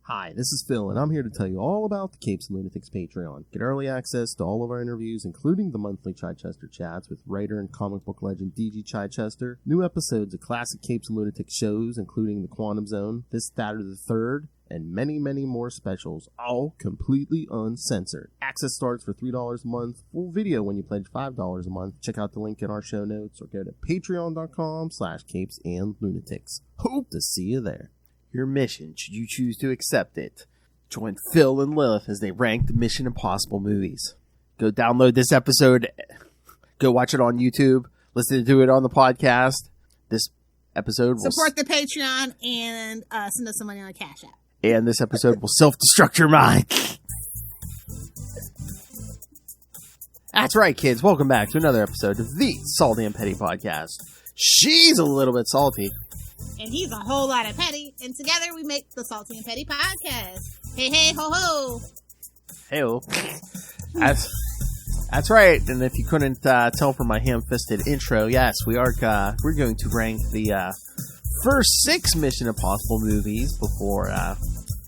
Hi, this is Phil, and I'm here to tell you all about the Capes and Lunatics Patreon. Get early access to all of our interviews, including the monthly Chichester chats with writer and comic book legend D.G. Chichester, new episodes of classic Capes and Lunatics shows, including The Quantum Zone, This, That, or the Third, and many, many more specials, all completely uncensored. Access starts for $3 a month, full video when you pledge $5 a month. Check out the link in our show notes or go to patreon.com/capesandlunatics. Hope to see you there. Your mission, should you choose to accept it. Join Phil and Lilith as they rank the Mission Impossible movies. Go download this episode. Go watch it on YouTube. Listen to it on the podcast. This episode will support the Patreon and send us some money on Cash App. And this episode will self-destruct your mind. That's right, kids. Welcome back to another episode of the Salty and Petty Podcast. She's a little bit salty. And he's a whole lot of petty. And together we make the Salty and Petty Podcast. Hey, hey, ho, ho. Hey-o. That's right. And if you couldn't tell from my ham-fisted intro, yes, we're going to rank the first 6 Mission Impossible movies before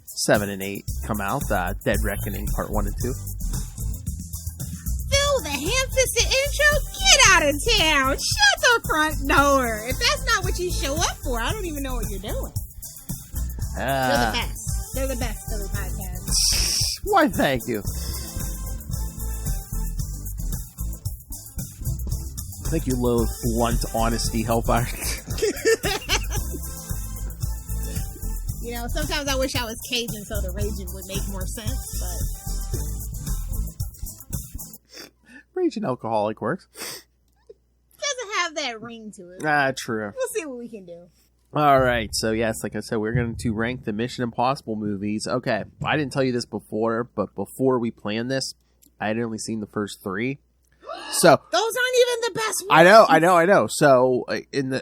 7 and 8 come out. Dead Reckoning Part 1 and 2. Phil, the ham-fisted intro? Get out of town. Shut the front door. If that's not what you show up for, I don't even know what you're doing. They're the best. They're the best Philly podcast. Why, thank you. Thank you, low blunt honesty hellfire. You know, sometimes I wish I was Cajun so the raging would make more sense, but... Raging alcoholic works. Doesn't have that ring to it. True. We'll see what we can do. All right, so yes, like I said, we're going to rank the Mission Impossible movies. Okay, I didn't tell you this before, but before we planned this, I had only seen the first 3. So those aren't even the best ones. I know. So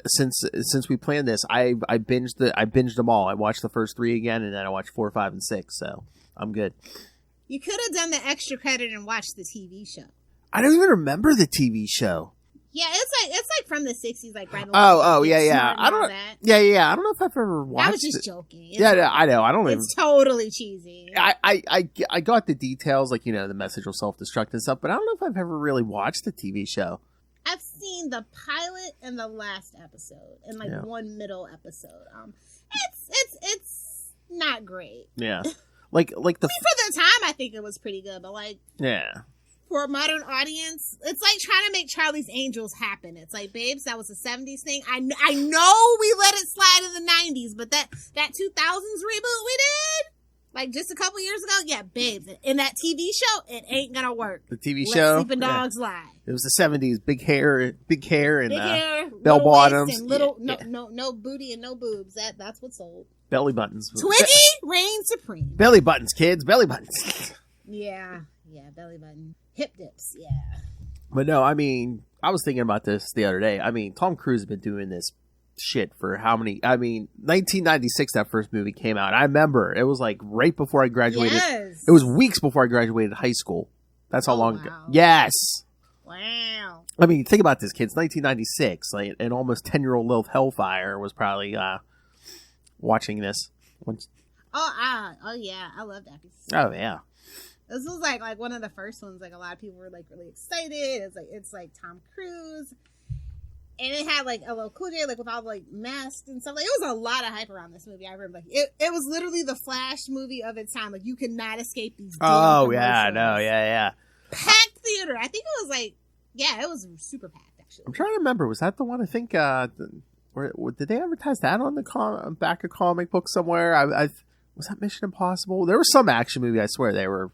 since we planned this, I binged them all. I watched the first 3 again, and then I watched 4, 5, and 6. So I'm good. You could have done the extra credit and watched the TV show. I don't even remember the TV show. Yeah, it's like from the 60s, like right. Yeah. I don't. Yeah. I don't know if I've ever watched. I was just joking. I know. I don't. It's totally cheesy. I got the details, like, you know, the message will self-destruct and stuff, but I don't know if I've ever really watched the TV show. I've seen the pilot and the last episode, and one middle episode. It's not great. Yeah, like the for the time, I think it was pretty good, but yeah. For a modern audience, it's like trying to make Charlie's Angels happen. It's like, babes, that was a 70s thing. I know we let it slide in the 90s, but that 2000s reboot we did, like just a couple years ago, yeah, babes, in that TV show, it ain't gonna work. The TV show? Sleeping Dogs Lie. It was the 70s, big hair and bell bottoms. And no booty and no boobs. That's what sold. Belly buttons. Twiggy reigns supreme. Belly buttons, kids. Belly buttons. Yeah, belly button. Hip dips, yeah. But no, I mean, I was thinking about this the other day. I mean, Tom Cruise has been doing this shit for how many... I mean, 1996, that first movie came out. I remember. It was like right before I graduated. Yes. It was weeks before I graduated high school. That's how long ago. Yes. Wow. I mean, think about this, kids. 1996, like an almost 10-year-old Lilith Hellfire was probably watching this. Oh yeah. I love that. Oh, yeah. This was like one of the first ones. Like a lot of people were like really excited. It's like Tom Cruise, and it had like a LL Cool J with all like masks and stuff. Like it was a lot of hype around this movie. I remember it was literally the Flash movie of its time. Like you could not escape these. Oh yeah, no, yeah. Packed theater. I think it was it was super packed actually. I'm trying to remember. Was that the one? I think. Did they advertise that on the back of comic book somewhere? Was that Mission Impossible? There was some action movie, I swear they were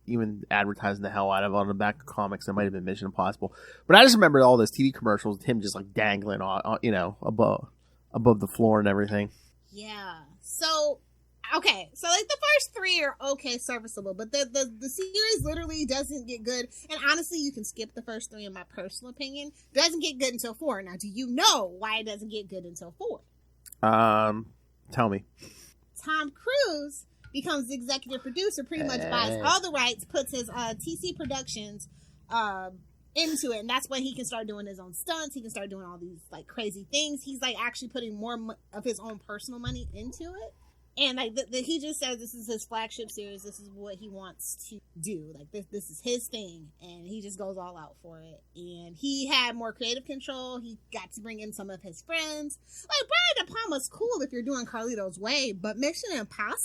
even advertising the hell out of on the back of comics. It might have been Mission Impossible. But I just remember all those TV commercials with him just like dangling on above the floor and everything. Yeah. So, okay. So like the first 3 are okay, serviceable. But the series literally doesn't get good. And honestly, you can skip the first 3 in my personal opinion. Doesn't get good until 4. Now, do you know why it doesn't get good until 4? Tell me. Tom Cruise becomes the executive producer, pretty much buys all the rights, puts his TC Productions into it, and that's when he can start doing his own stunts. He can start doing all these like crazy things. He's like actually putting more of his own personal money into it, And like he just says this is his flagship series. This is what he wants to do. Like this is his thing, and he just goes all out for it. And he had more creative control. He got to bring in some of his friends. Like Brian De Palma's cool if you're doing Carlito's Way, but Mission Impossible,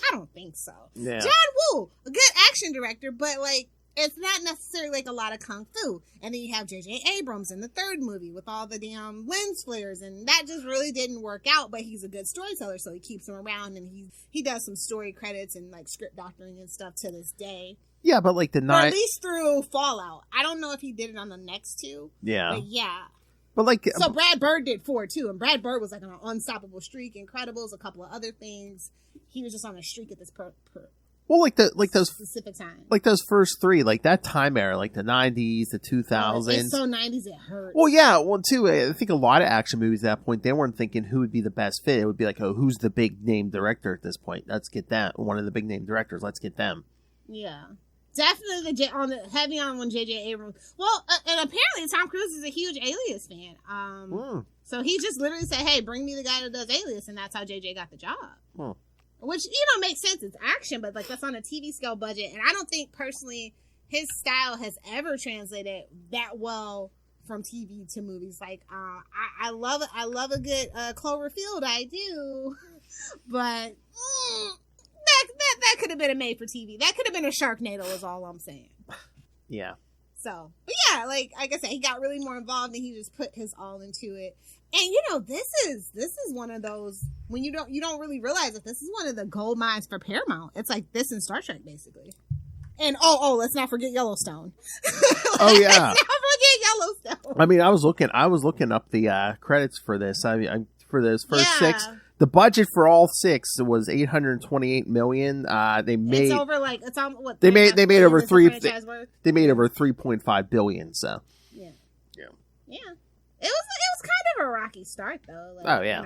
I don't think so. Yeah. John Woo, a good action director, but like it's not necessarily like a lot of kung fu. And then you have J.J. Abrams in the third movie with all the damn lens flares, and that just really didn't work out. But he's a good storyteller, so he keeps him around, and he does some story credits and like script doctoring and stuff to this day. Yeah, but like or at least through Fallout. I don't know if he did it on the next two. Yeah, but yeah. But like, so Brad Bird did 4 too, and Brad Bird was like on an unstoppable streak. Incredibles, a couple of other things. He was just on a streak at this well, like those specific time, like those first 3, like that time era, like the 90s, the 2000s. It's so 90s, it hurts. Well, yeah, well, too. I think a lot of action movies at that point, they weren't thinking who would be the best fit. It would be like, oh, who's the big name director at this point? Let's get that. One of the big name directors. Let's get them. Yeah, definitely heavy on when J.J. Abrams. Well, and apparently Tom Cruise is a huge Alias fan. So he just literally said, "Hey, bring me the guy that does Alias," and that's how J.J. got the job. Which, makes sense. It's action, but like that's on a TV scale budget. And I don't think personally his style has ever translated that well from TV to movies. Like, I love a good Cloverfield. I do. But that could have been a made for TV. That could have been a Sharknado is all I'm saying. Yeah. So, but yeah, like I said, he got really more involved and he just put his all into it. And this is one of those when you don't really realize that this is one of the gold mines for Paramount. It's like this in Star Trek basically. And let's not forget Yellowstone. Oh yeah, let's not forget Yellowstone. I mean, I was looking up the credits for this. For those first 6, the budget for all 6 was $828 million. They made it's over like it's on what they made over three. They made over $3.5 billion. So yeah. It was kind of a rocky start though. Like, oh yeah.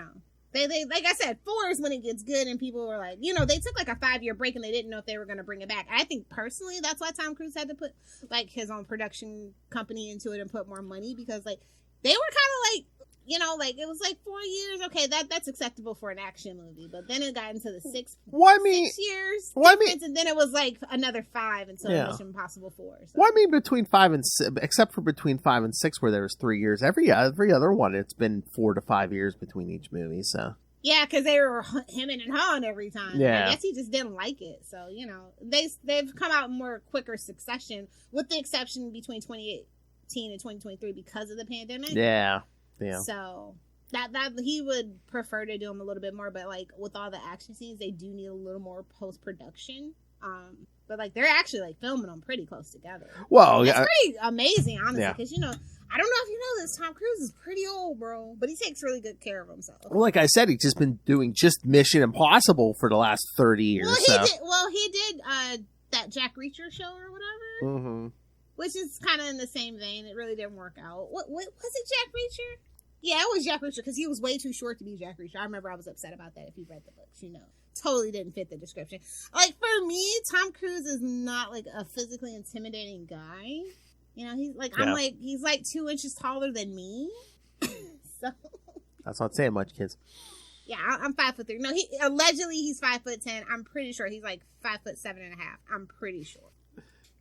They like I said, 4 is when it gets good, and people were like, they took like a 5-year break, and they didn't know if they were going to bring it back. I think personally, that's why Tom Cruise had to put like his own production company into it and put more money because like they were kind of like. Like it was like 4 years. Okay, that's acceptable for an action movie. But then it got into the 6 years. And then it was like another 5 until Mission Impossible 4. So. Well, I mean, between 5 and 6, except for between 5 and 6, where there was 3 years. Every other one, it's been 4 to 5 years between each movie. So yeah, because they were hemming and hawing every time. Yeah, I guess he just didn't like it. So they've come out in more quicker succession, with the exception between 2018 and 2023 because of the pandemic. Yeah. Yeah. So that he would prefer to do them a little bit more, but like with all the action scenes, they do need a little more post production. But like they're actually like filming them pretty close together. Well, it's pretty amazing, honestly, because yeah. I don't know if you know this, Tom Cruise is pretty old, bro, but he takes really good care of himself. Well, like I said, he's just been doing Mission Impossible for the last 30 years. He did that Jack Reacher show or whatever. Mm-hmm. Which is kind of in the same vein. It really didn't work out. What was it, Jack Reacher? Yeah, it was Jack Reacher because he was way too short to be Jack Reacher. I remember I was upset about that. If you read the books, totally didn't fit the description. Like for me, Tom Cruise is not like a physically intimidating guy. He's like he's like 2 inches taller than me. So that's not saying much, kids. Yeah, I'm 5'3". No, allegedly he's 5'10". I'm pretty sure he's like 5'7.5". I'm pretty sure.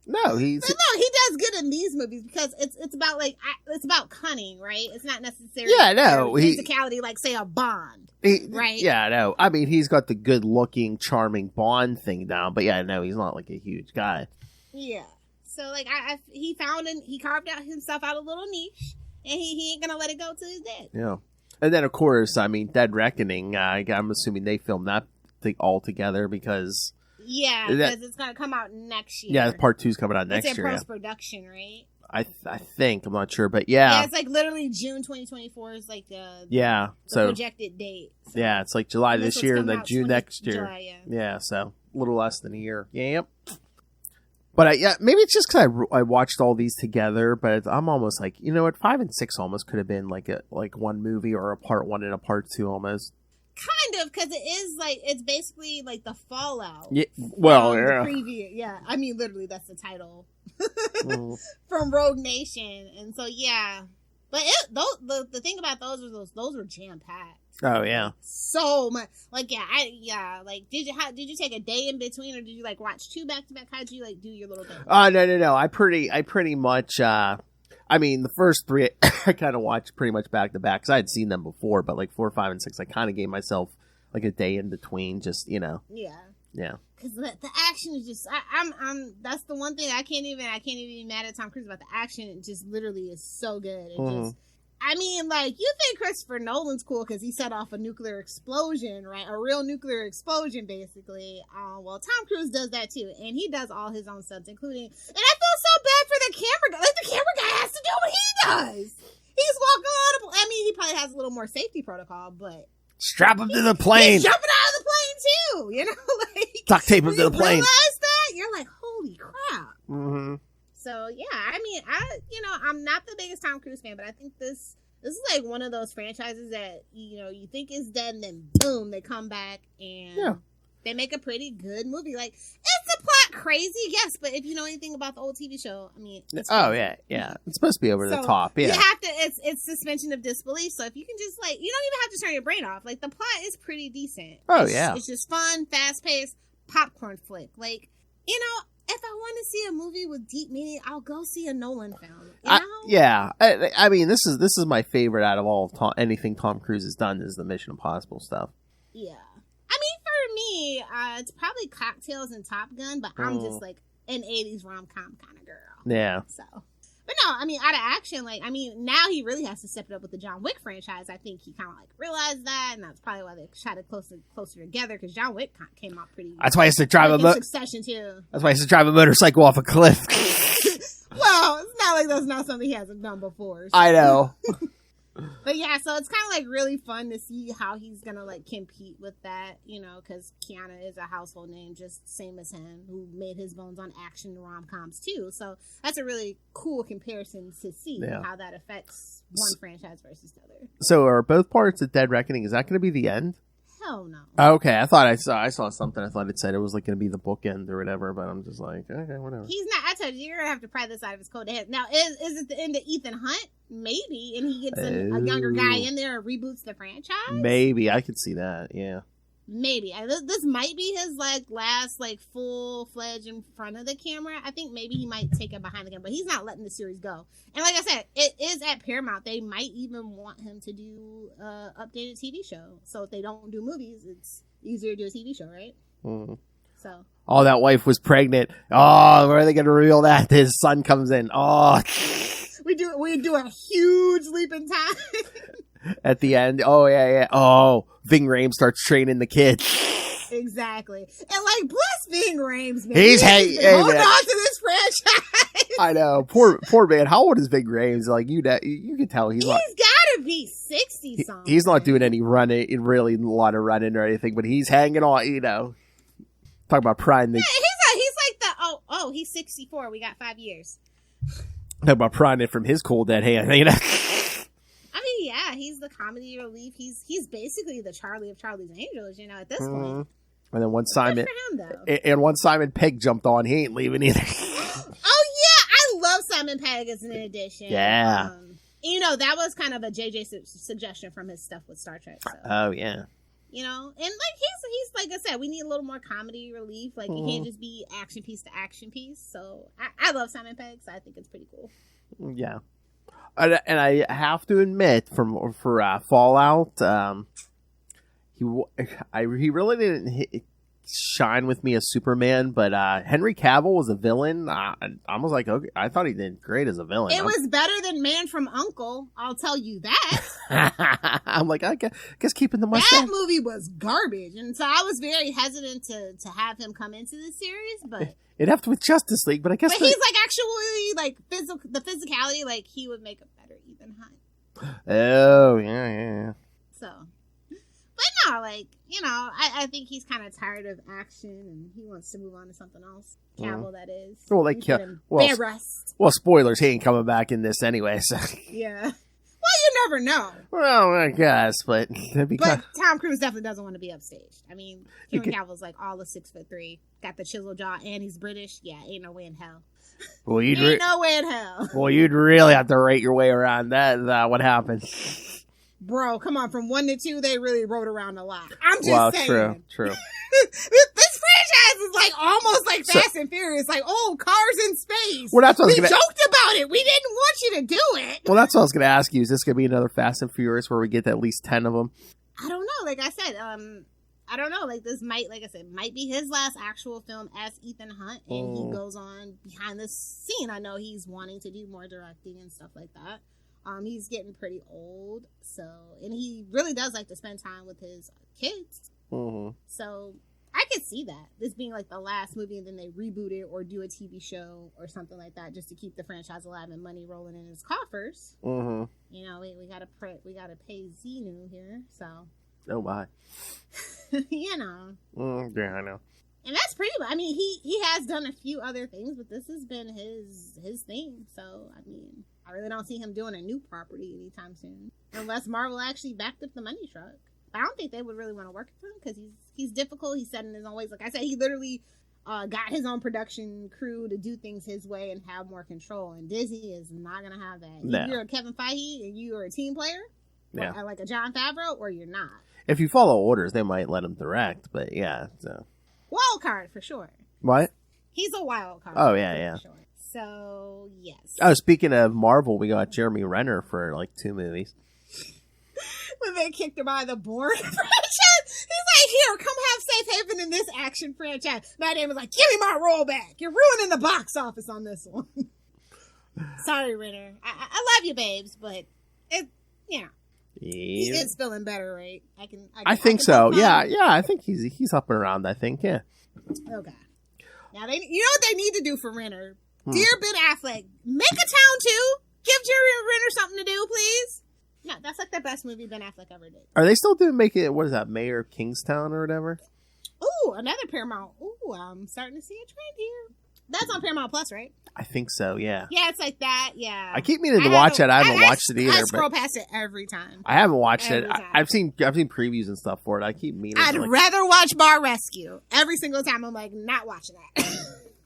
No, he does good in these movies because it's about like it's about cunning, right? It's not necessarily physicality like say a Bond, right? Yeah, no. I mean, he's got the good-looking, charming Bond thing down, but yeah, no, he's not like a huge guy. Yeah, so like he carved out himself out a little niche, and he ain't gonna let it go till he's dead. Yeah, and then of course, I mean, Dead Reckoning. I'm assuming they filmed that thing all together because. Yeah, because it's going to come out next year. Yeah, part 2's coming out next year. It's in post-production, right? I think. I'm not sure, but yeah. Yeah, it's like literally June 2024 is like the projected date. So. Yeah, it's like July this year and then June next year. July, yeah, so a little less than a year. Yep. But maybe it's just because I watched all these together, but I'm almost like, 5 and 6 almost could have been like one movie or a part 1 and a part 2 almost. Kind of, because it is like it's basically like the fallout. Yeah, well, the preview. Yeah, I mean, literally, that's the title from Rogue Nation, and so yeah. But the thing about those were jam packed. Oh yeah. So much. Like like did you take a day in between, or did you like watch 2 back to back? How did you like do your little thing? No. I pretty much I mean, the first 3 I kind of watched pretty much back to back because I had seen them before, but like 4, 5, and 6 I kind of gave myself like a day in between, just Yeah. Because the action is just, I'm that's the one thing I can't even be mad at Tom Cruise about. The action. It just literally is so good. It just, I mean, like, you think Christopher Nolan's cool because he set off a nuclear explosion, right? A real nuclear explosion, basically. Well, Tom Cruise does that too, and he does all his own stunts, including, and I feel so bad for the camera guy. Like, the camera guy has to do what he does. He's walking on. I mean, he probably has a little more safety protocol, but strap him to the plane. He's jumping out of the plane too. Like duct tape him to the plane. Realize that you're like, holy crap. Mm-hmm. So yeah, I mean, I'm not the biggest Tom Cruise fan, but I think this is like one of those franchises that you think is dead, and then boom, they come back and they make a pretty good movie. Like, is the plot crazy? Yes, but if you know anything about the old TV show, I mean, it's it's supposed to be over the top. Yeah, you have to. It's suspension of disbelief. So if you can just like, you don't even have to turn your brain off. Like, the plot is pretty decent. It's just fun, fast paced, popcorn flick. Like, if I want to see a movie with deep meaning, I'll go see a Nolan film. I mean, this is my favorite out of all of anything Tom Cruise has done is the Mission Impossible stuff. Yeah. I mean, for me, it's probably Cocktails and Top Gun, but I'm just like an 80s rom-com kind of girl. Yeah. So, but no, I mean, out of action, like, I mean, now he really has to step it up with the John Wick franchise. I think he kind of like realized that, and that's probably why they shot it closer together, because John Wick came out pretty. That's why he has to drive Succession too. That's why he has to drive a motorcycle off a cliff. Well, it's not like that's not something he hasn't done before. So. I know. But yeah, so it's kind of like really fun to see how he's gonna like compete with that, because Keanu is a household name, just same as him, who made his bones on action rom-coms too. So that's a really cool comparison to see how that affects one franchise versus the other. So are both parts of Dead Reckoning? Is that going to be the end? Hell no. Okay, I thought I saw something. I thought it said it was like going to be the bookend or whatever, but I'm just like, okay, whatever. He's not. I told you, you're gonna have to pry this out of his code. Now, is it the end of Ethan Hunt? Maybe, and he gets a younger guy in there and reboots the franchise. Maybe I could see that. Yeah. Maybe this might be his like last like full fledged in front of the camera. I think maybe he might take it behind the camera, but he's not letting the series go. And like I said, it is at Paramount. They might even want him to do a updated TV show. So if they don't do movies, it's easier to do a TV show, right? Mm-hmm. So. Oh, that wife was pregnant. Oh, where are they going to reveal that? His son comes in. Oh. We do a huge leap in time. At the end, oh, Ving Rhames starts training the kid. Exactly. And like, bless Ving Rhames, man. He's holding on to this franchise. I know. Poor man. How old is Ving Rhames? Like, you can tell he's gotta be 60 something. He's not doing any running, really a lot of running or anything, but he's hanging on, Talk about prying the... Yeah, he's like the, he's 64. We got 5 years. Talk about prying it from his cold dead hand, I mean, yeah, he's the comedy relief. He's basically the Charlie of Charlie's Angels, at this point. And then once Simon, good for him, though. And once Simon Pegg jumped on, he ain't leaving either. Oh yeah, I love Simon Pegg as an addition. Yeah, that was kind of a JJ suggestion from his stuff with Star Trek. So. Oh yeah. And like he's like I said, we need a little more comedy relief. Like it can't just be action piece to action piece. So I love Simon Pegg, so I think it's pretty cool. Yeah. And I have to admit, for Fallout, he really didn't shine with me as Superman, but Henry Cavill was a villain. I was like, okay, I thought he did great as a villain. It was better than Man from U.N.C.L.E., I'll tell you that. I'm like, I guess keeping the mustache. That movie was garbage, and so I was very hesitant to have him come into this series, but... It happened with Justice League, but I guess... But he's like actually, like, the physicality, like, he would make a better Ethan Hunt. Oh, yeah. So... But no, like, I think he's kind of tired of action and he wants to move on to something else. Cavill, that is. Well, they bed rest. Well, spoilers, he ain't coming back in this anyway, so. Yeah. Well, you never know. Well, I guess, but... Tom Cruise definitely doesn't want to be upstaged. I mean, Henry Cavill's like all of 6'3", got the chisel jaw, and he's British. Yeah, ain't no way in hell. Well, no way in hell. Well, you'd really have to rate your way around that what happened. Bro, come on. From 1 to 2, they really rode around a lot. I'm just saying. True. This franchise is like almost like Fast and Furious. Like, oh, cars in space. Well, that's what we joked about it. We didn't want you to do it. Well, that's what I was going to ask you. Is this going to be another Fast and Furious where we get at least 10 of them? I don't know. Like I said, I don't know. Like this might, like I said, might be his last actual film as Ethan Hunt, and he goes on behind the scene. I know he's wanting to do more directing and stuff like that. He's getting pretty old, and he really does like to spend time with his kids. Mm-hmm. So I could see that this being like the last movie, and then they reboot it or do a TV show or something like that, just to keep the franchise alive and money rolling in his coffers. Mm-hmm. You know, we gotta pay Xenu here, so. Oh my. You know. Yeah, I know. And that's pretty much, I mean, he has done a few other things, but this has been his thing. So, I mean, I really don't see him doing a new property anytime soon. Unless Marvel actually backed up the money truck. I don't think they would really want to work with him because he's difficult. He's set in his own ways. Like I said, he literally got his own production crew to do things his way and have more control. And Disney is not going to have that. No. If you're a Kevin Feige and you are a team player, or like a Jon Favreau, or you're not. If you follow orders, they might let him direct, but yeah. So. Wild card, for sure. What? He's a wild card. Oh, yeah. Sure. So, yes. Oh, speaking of Marvel, we got Jeremy Renner for like 2 movies. When they kicked him out of the Bourne franchise, he's like, here, come have safe haven in this action franchise. Matt Damon was like, give me my role back. You're ruining the box office on this one. Sorry, Renner. I love you, babes, but it, you know. Yeah. It's feeling better, right? I think so. Yeah. I think he's up and around. I think. Yeah. Okay. Now you know what they need to do for Renner. Dear Ben Affleck, make a town 2. Give Jeremy Renner something to do, please. No, that's like the best movie Ben Affleck ever did. Are they still making it? What is that? Mayor of Kingstown or whatever? Ooh, another Paramount. Ooh, I'm starting to see a trend here. That's on Paramount Plus, right? I think so, yeah. Yeah, it's like that, yeah. I keep meaning to watch it. I haven't watched it either. I scroll past it every time. I haven't watched it. I've seen previews and stuff for it. I keep meaning I'd rather watch Bar Rescue. Every single time I'm like, not watching that.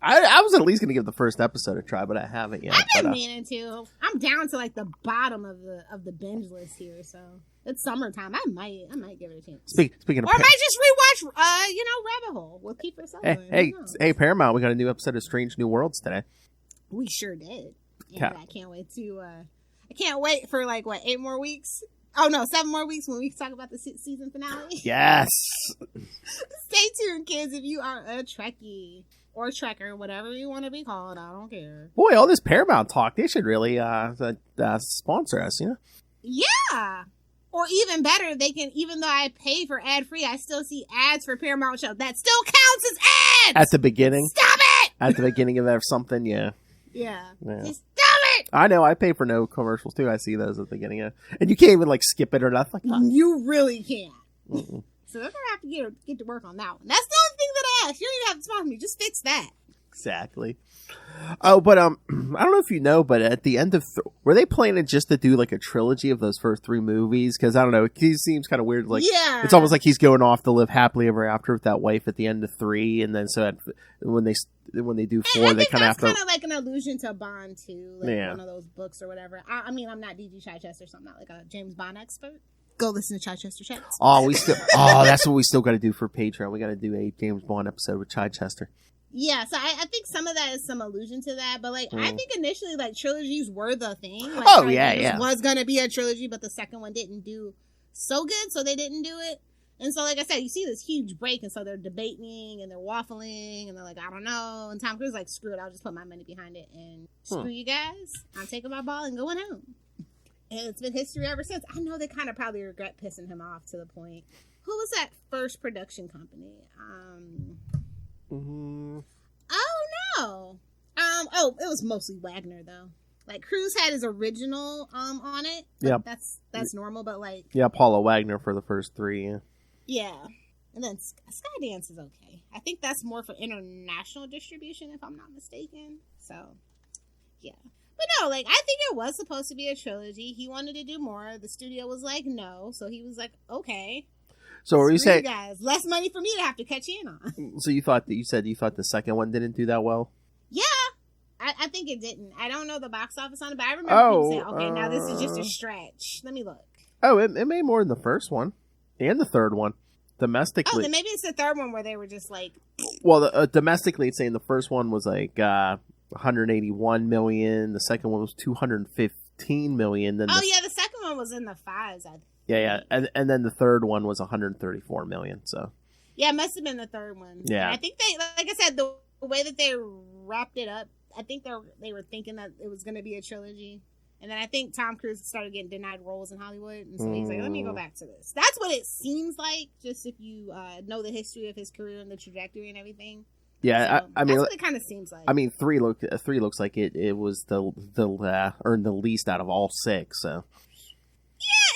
I was at least going to give the first episode a try, but I haven't yet. I've been meaning to. I'm down to like the bottom of the binge list here, so it's summertime. I might give it a chance. Speaking of, or I might just rewatch, Rabbit Hole with Kiefer Sutherland. Hey, Paramount! We got a new episode of Strange New Worlds today. We sure did. And I can't wait to. I can't wait for 8 more weeks. Oh no, 7 more weeks when we talk about the season finale. Yes. Stay tuned, kids. If you are a Trekkie. Or Trekker, whatever you want to be called, I don't care. Boy, all this Paramount talk, they should really sponsor us, you know? Yeah! Or even better, they can, even though I pay for ad-free, I still see ads for Paramount shows. That still counts as ads! At the beginning? Stop it! At the beginning of something, yeah. Yeah. Just stop it! I know, I pay for no commercials too. I see those at the beginning of and you can't even skip it or nothing. You really can't. Mm-mm. So they're going to have to get to work on that one. That's the only thing that I asked. You don't even have to sponsor me. Just fix that. Exactly. Oh, but I don't know if you know, but at the end of were they planning just to do a trilogy of those first 3 movies? Because I don't know, it seems kind of weird. Yeah. It's almost like he's going off to live happily ever after with that wife at the end of 3, and then when they do 4, they kind of have to. That's kind of like an allusion to Bond too, one of those books or whatever. I mean, I'm not D.G. Chichester, so I'm not like a James Bond expert. Go listen to Chichester Chats. That's what we still got to do for Patreon. We got to do a James Bond episode with Chichester. Yeah, so I think some of that is some allusion to that, but I think initially trilogies were the thing. Was gonna be a trilogy, but the second one didn't do so good, so they didn't do it. And so, like I said, you see this huge break, and so they're debating and they're waffling, and they're like, I don't know. And Tom Cruise is like, screw it, I'll just put my money behind it, and screw you guys. I'm taking my ball and going home. And it's been history ever since. I know they kind of probably regret pissing him off to the point. Who was that first production company? Oh, no. It was mostly Wagner, though. Cruise had his original on it. Yeah. That's normal, but Yeah, Paula Wagner for the first 3, yeah. Yeah. And then Skydance is okay. I think that's more for international distribution, if I'm not mistaken. So, yeah. But no, I think it was supposed to be a trilogy. He wanted to do more. The studio was like, no. So he was like, okay. So were you saying, guys, less money for me to have to catch you in on? So you thought the second one didn't do that well? Yeah. I think it didn't. I don't know the box office on it, but I remember people saying, okay, now this is just a stretch. Let me look. Oh, it made more than the first one and the third one domestically. Oh, then maybe it's the third one where they were just like. Well, domestically, it's saying the first one was like 181 million. The second one was 215 million. Then the second one was in the fives. I think. Yeah, and then the third one was 134 million. So. Yeah, it must have been the third one. Yeah, and I think they, like I said, the way that they wrapped it up, I think they were thinking that it was going to be a trilogy. And then I think Tom Cruise started getting denied roles in Hollywood. And so he's like, let me go back to this. That's what it seems like, just if you know the history of his career and the trajectory and everything. Yeah, so I mean, that's what it kind of seems like. I mean, three looks like it was the earned the least out of all six. So yeah,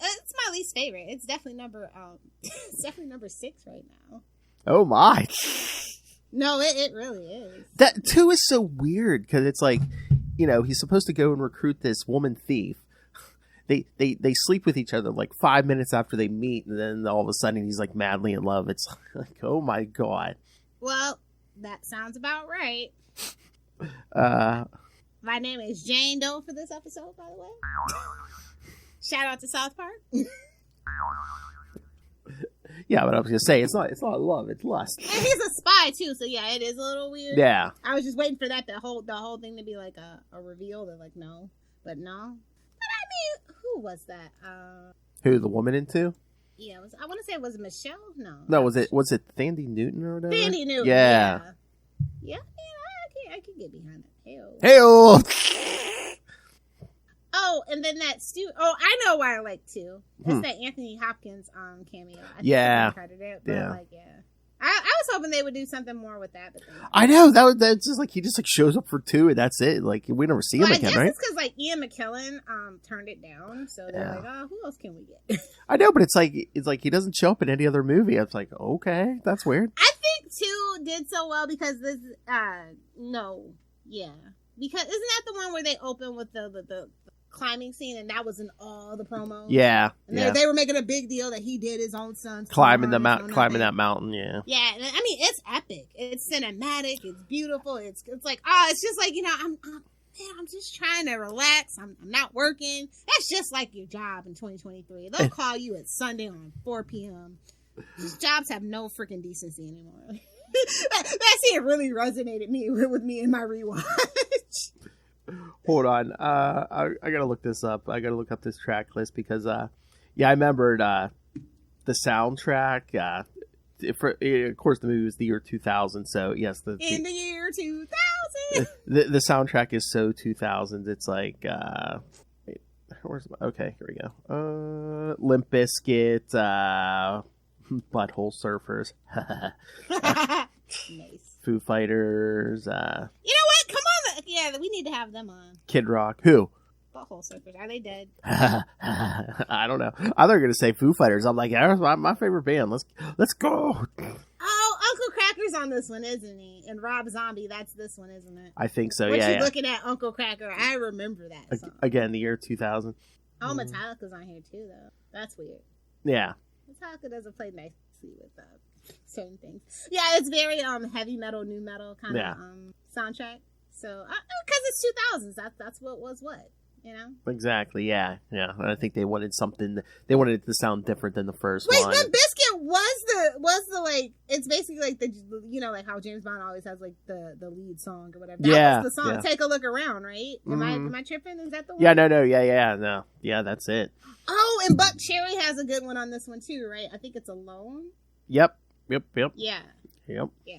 it's my least favorite. It's definitely number 6 right now. Oh my! No, it really is. That 2 is so weird because it's like, you know, he's supposed to go and recruit this woman thief. They sleep with each other like 5 minutes after they meet, and then all of a sudden he's like madly in love. It's like, oh my god. Well, that sounds about right. My name is Jane Doe for this episode, by the way. Shout out to South Park. Yeah, but I was gonna say it's not love, it's lust. And he's a spy too, so yeah, it is a little weird. Yeah. I was just waiting for that the whole thing to be like a reveal. They're like, no. But no. But I mean, who was that? Who, the woman in 2? Yeah, I want to say it was Michelle. No, was it Thandie Newton or whatever? Thandie Newton. Yeah. Yeah, I can get behind it. Hey-o. Oh, and then that I know why I like 2. It's that Anthony Hopkins cameo. Yeah. I was hoping they would do something more with that. But I know that's just like he just like shows up for 2 and that's it. Like we never see him again, I guess right? It's because like Ian McKellen turned it down, so they're like, oh, who else can we get? I know, but it's like he doesn't show up in any other movie. It's like, okay, that's weird. I think 2 did so well because this because isn't that the one where they open with the climbing scene, and that was in all the promos. Yeah, and they were making a big deal that he did his own son's climbing that mountain. Yeah, yeah. I mean, it's epic. It's cinematic. It's beautiful. It's like it's just like, you know, I'm just trying to relax. I'm not working. That's just like your job in 2023. They'll call you at Sunday on 4 p.m. These jobs have no freaking decency anymore. That scene really resonated with me in my rewatch. Hold on. I gotta look this up. I gotta look up this track list because, I remembered the soundtrack. Of course, the movie was the year 2000. So yes, in the year 2000, the soundtrack is so 2000s. It's like, okay, here we go. Limp Bizkit, Butthole Surfers, nice. Foo Fighters. You know what? Come on, yeah, we need to have them on. Kid Rock. Who? Butthole Surfers. Are they dead? I don't know. I thought you were gonna say Foo Fighters. I'm like, yeah, my favorite band. Let's go. Oh, Uncle Cracker's on this one, isn't he? And Rob Zombie, that's this one, isn't it? I think so. What yeah. you looking at Uncle Cracker? I remember that song. Again, the year 2000. Oh, Metallica's on here too, though. That's weird. Yeah. Metallica doesn't play nicely with certain things. Yeah, it's very heavy metal, new metal kind of soundtrack. So, because it's 2000s, that's what was what. You know? Exactly, yeah. And I think they wanted they wanted it to sound different than the first one. Wait, Limp Bizkit was the like, it's basically like the, you know, like how James Bond always has like the lead song or whatever. That was the song. Yeah. Take a Look Around, right? Am I tripping? Is that the one? Yeah, no, no. Yeah, that's it. Oh, and Buck Cherry has a good one on this one too, right? I think it's Alone. Yep. Yeah. Yep. Yeah.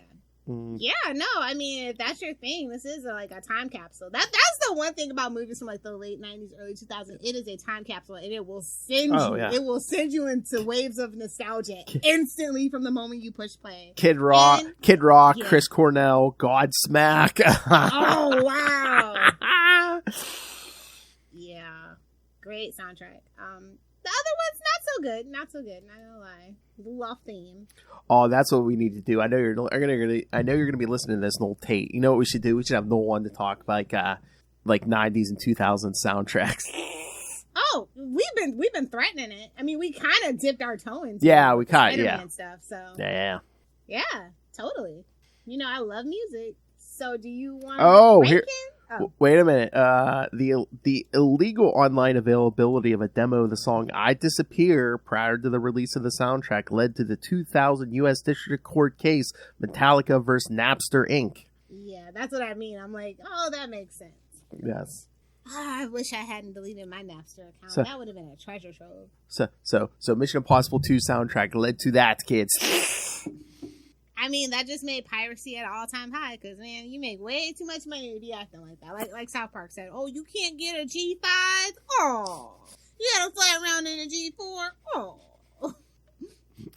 Yeah, no, I mean, if that's your thing, this is like a time capsule. That's the one thing about movies from like the late 90s, early 2000s. It is a time capsule, and it will send you into waves of nostalgia instantly from the moment you push play. Kid Rock, Chris Cornell, Godsmack. Oh, wow. Yeah, great soundtrack. The other one's not so good. Not gonna lie, love theme. Oh, that's what we need to do. I know you're gonna be listening to this, Noel Tate. You know what we should do? We should have Noel on to talk like 90s and 2000s soundtracks. Oh, we've been threatening it. I mean, we kind of dipped our toe into we kind of and stuff. So yeah, totally. You know, I love music. So do you want? Wait a minute. The illegal online availability of a demo of the song "I Disappear" prior to the release of the soundtrack led to the 2000 U.S. District Court case Metallica vs. Napster Inc. Yeah, that's what I mean. I'm like, oh, that makes sense. Yes. I wish I hadn't deleted my Napster account. That would have been a treasure trove. So Mission Impossible 2 soundtrack led to that, kids. I mean, that just made piracy at an all-time high because, man, you make way too much money to be acting like that. Like South Park said, oh, you can't get a G5? Oh. You gotta fly around in a G4? Oh.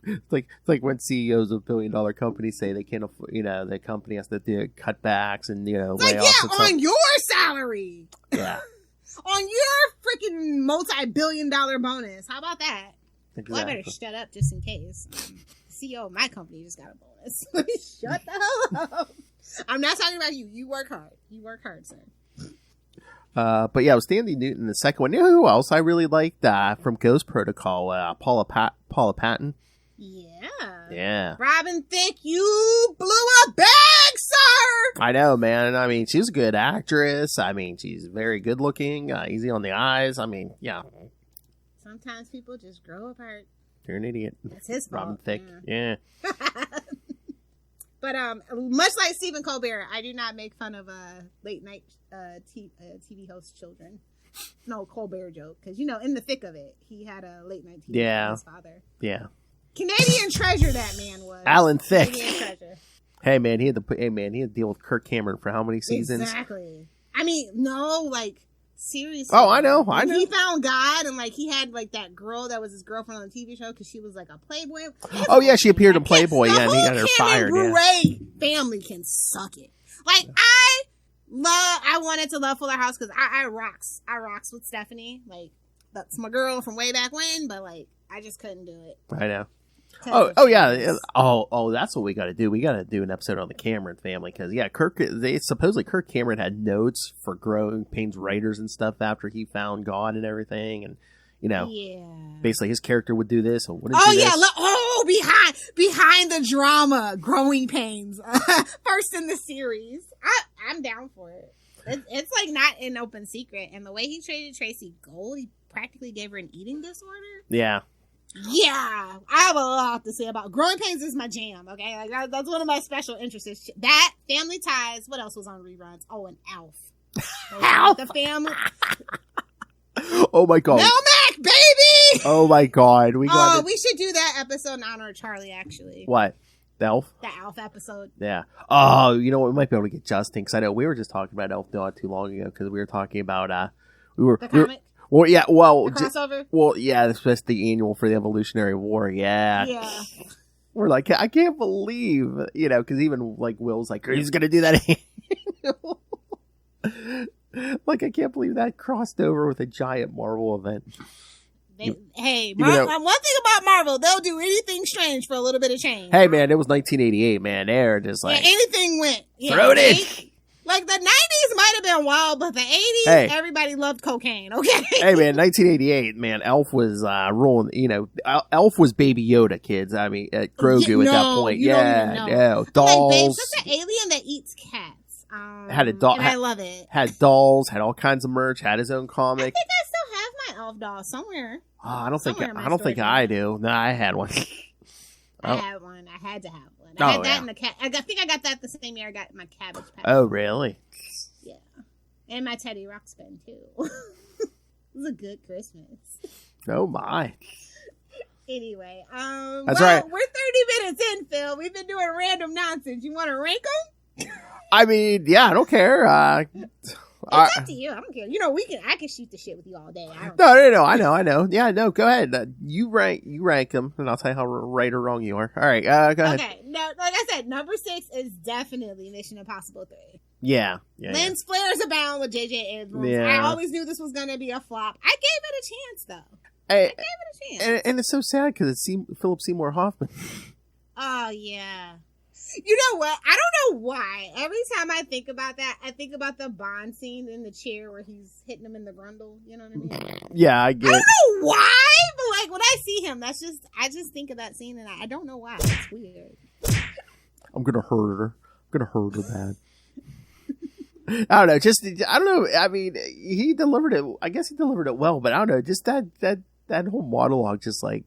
It's like when CEOs of billion-dollar companies say they can't afford, the company has to do cutbacks and, layoffs. Like, and stuff. On your salary. Yeah. On your freaking multi-billion-dollar bonus. How about that? Exactly. Well, I better shut up just in case. CEO of my company just got a bonus. Let me shut the hell up. I'm not talking about you. You work hard. You work hard, sir. But yeah, it was Sandy Newton. The second one. You know who else I really liked from Ghost Protocol? Paula Patton. Yeah. Robin Thicke, you blew a bag, sir. I know, man. I mean, she's a good actress. I mean, she's very good looking, easy on the eyes. I mean, yeah. Sometimes people just grow apart. You're an idiot. That's his fault. Robin Thicke. Yeah. But much like Stephen Colbert, I do not make fun of late night TV host children. No, Colbert joke. Because, in the thick of it, he had a late night TV with his father. Yeah. Canadian treasure that man was. Alan Thicke. Canadian treasure. Hey man, he had to deal with Kirk Cameron for how many seasons? Exactly. I mean, no, like seriously. Oh, I know. He found God, and he had that girl that was his girlfriend on the TV show because she was a Playboy. Oh yeah, she appeared in Playboy. Yeah, and he got her fired. Yeah. Family can suck it. I wanted to love Fuller House because I rocks with Stephanie. That's my girl from way back when, but I just couldn't do it. I know. Oh yeah. Oh, that's what we got to do. We got to do an episode on the Cameron family because supposedly Kirk Cameron had notes for Growing Pains writers and stuff after he found God and everything, and basically his character would do this. Or wouldn't do this. Behind the drama, Growing Pains, first in the series. I'm down for it. It's not an open secret, and the way he treated Tracy Gold, he practically gave her an eating disorder. Yeah. Yeah, I have a lot to say about Growing Pains. Is my jam. Okay, that's one of my special interests. That, Family Ties. What else was on reruns? Oh, and Alf. Alf. The family. Oh my god. Melmac, baby. Oh my god. We should do that episode in honor of Charlie. Actually. What? The Elf? The Elf episode. Yeah. Oh, we might be able to get Justin because I know we were just talking about Elf not too long ago because we were talking about the comic. Well, yeah, well... The crossover? Well, yeah, that's just the annual for the Evolutionary War, yeah. Yeah. We're like, I can't believe, because even, Will's like, he's going to do that annual. I can't believe that crossed over with a giant Marvel event. One thing about Marvel, they'll do anything strange for a little bit of change. Hey, man, it was 1988, man. They're just anything went. Yeah, throw it in. The 90s might have been wild, but the 80s, everybody loved cocaine, okay? Hey, man, 1988, man, Elf was ruling, Elf was Baby Yoda, kids. I mean, Grogu at that point. Yeah, dolls. Babe, such an alien that eats cats. Had a doll. I love it. Had dolls, had all kinds of merch, had his own comic. I think I still have my Elf doll somewhere. Oh, I don't think I do. No, I had one. I had one. I had to have one. I had that in the cat. I think I got that the same year I got my Cabbage Patch. Oh, really? Yeah. And my Teddy Ruxpin, too. It was a good Christmas. Oh, my. Anyway, that's right. We're 30 minutes in, Phil. We've been doing random nonsense. You want to rank them? I mean, yeah, I don't care. It's up to you. I don't care. I can shoot the shit with you all day. No. I know. Yeah, no, go ahead. You rank them, and I'll tell you how right or wrong you are. All right, go ahead. Okay, no, like I said, number 6 is definitely Mission Impossible 3. Yeah. Lens flares abound with J.J. Abrams. Yeah. I always knew this was going to be a flop. I gave it a chance, though. I gave it a chance. And it's so sad because it's Philip Seymour Hoffman. Oh, yeah. You know what? I don't know why. Every time I think about that, I think about the Bond scene in the chair where he's hitting him in the grundle. You know what I mean? Yeah, I get it. I don't know why, but when I see him, I just think of that scene, and I don't know why. It's weird. I'm gonna hurt her. I'm gonna hurt her bad. I don't know. Just I don't know. I mean, he delivered it. I guess he delivered it well, but I don't know. Just that whole monologue just like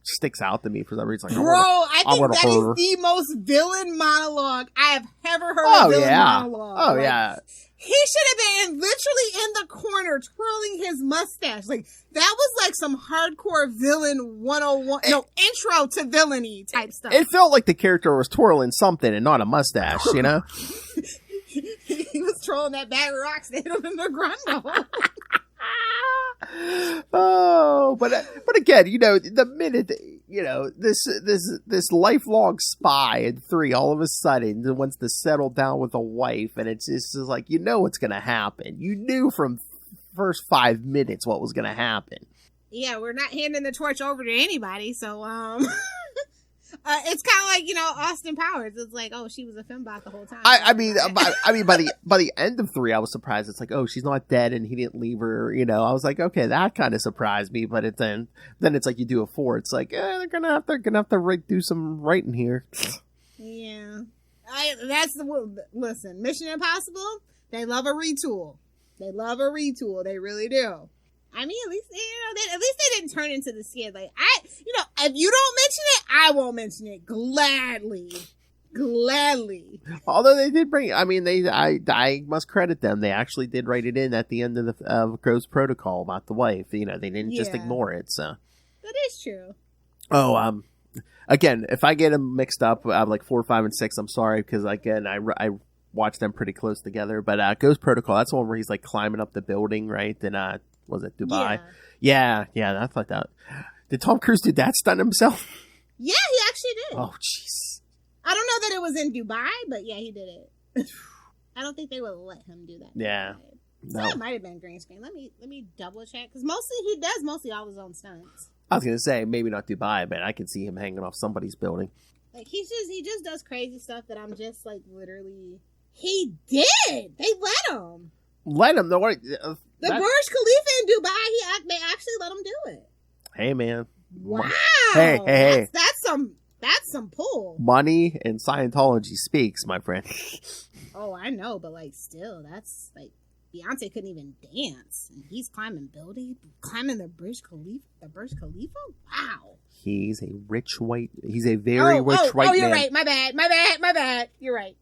sticks out to me for some reason. Like, bro, I think that is the most villain monologue I have ever heard. Oh, a villain yeah. monologue. Oh like, yeah. He should have been literally in the corner twirling his mustache. Like, that was like some hardcore villain 101, intro to villainy type stuff. It felt like the character was twirling something and not a mustache, you know? He was twirling that bag of rocks that hit him in the grundle. Oh, but again, you know, the minute, you know, this lifelong spy in 3 all of a sudden wants to settle down with a wife, and it's just like, you know what's going to happen. You knew from first 5 minutes what was going to happen. Yeah, we're not handing the torch over to anybody, so it's kind of like, you know, Austin Powers. It's like, oh, she was a fembot the whole time. I mean, by the end of 3, I was surprised. It's like, oh, she's not dead, and he didn't leave her. You know, I was like, okay, that kind of surprised me. But then it's like you do a 4. It's like, they're gonna have to do some writing here. Yeah, listen. Mission Impossible. They love a retool. They really do. I mean, at least they didn't turn into the skid. Like, if you don't mention it, I won't mention it gladly. Although they did bring, I mean, I must credit them. They actually did write it in at the end of Ghost Protocol about the wife. You know, they didn't just ignore it. So that is true. Oh, again, if I get them mixed up, like 4, 5, and 6, I'm sorry, because again, I watched them pretty close together. But Ghost Protocol, that's the one where he's like climbing up the building, right? Then was it Dubai? Yeah, I thought that. Did Tom Cruise do that stunt himself? Yeah, he actually did. Oh, jeez. I don't know that it was in Dubai, but yeah, he did it. I don't think they would let him do that. Yeah. So it might have been green screen. Let me double check, because he does mostly all his own stunts. I was gonna say maybe not Dubai, but I can see him hanging off somebody's building. Like he just does crazy stuff that I'm just like literally. He did. They let him. Let him. The Burj Khalifa in Dubai. They actually let him do it. Hey, man. Wow. Hey. That's some pull. Money and Scientology speaks, my friend. Oh, I know, but like still, that's like Beyonce couldn't even dance, and he's climbing the Burj Khalifa. Wow. He's a very rich white man. Oh, you're right. My bad. You're right.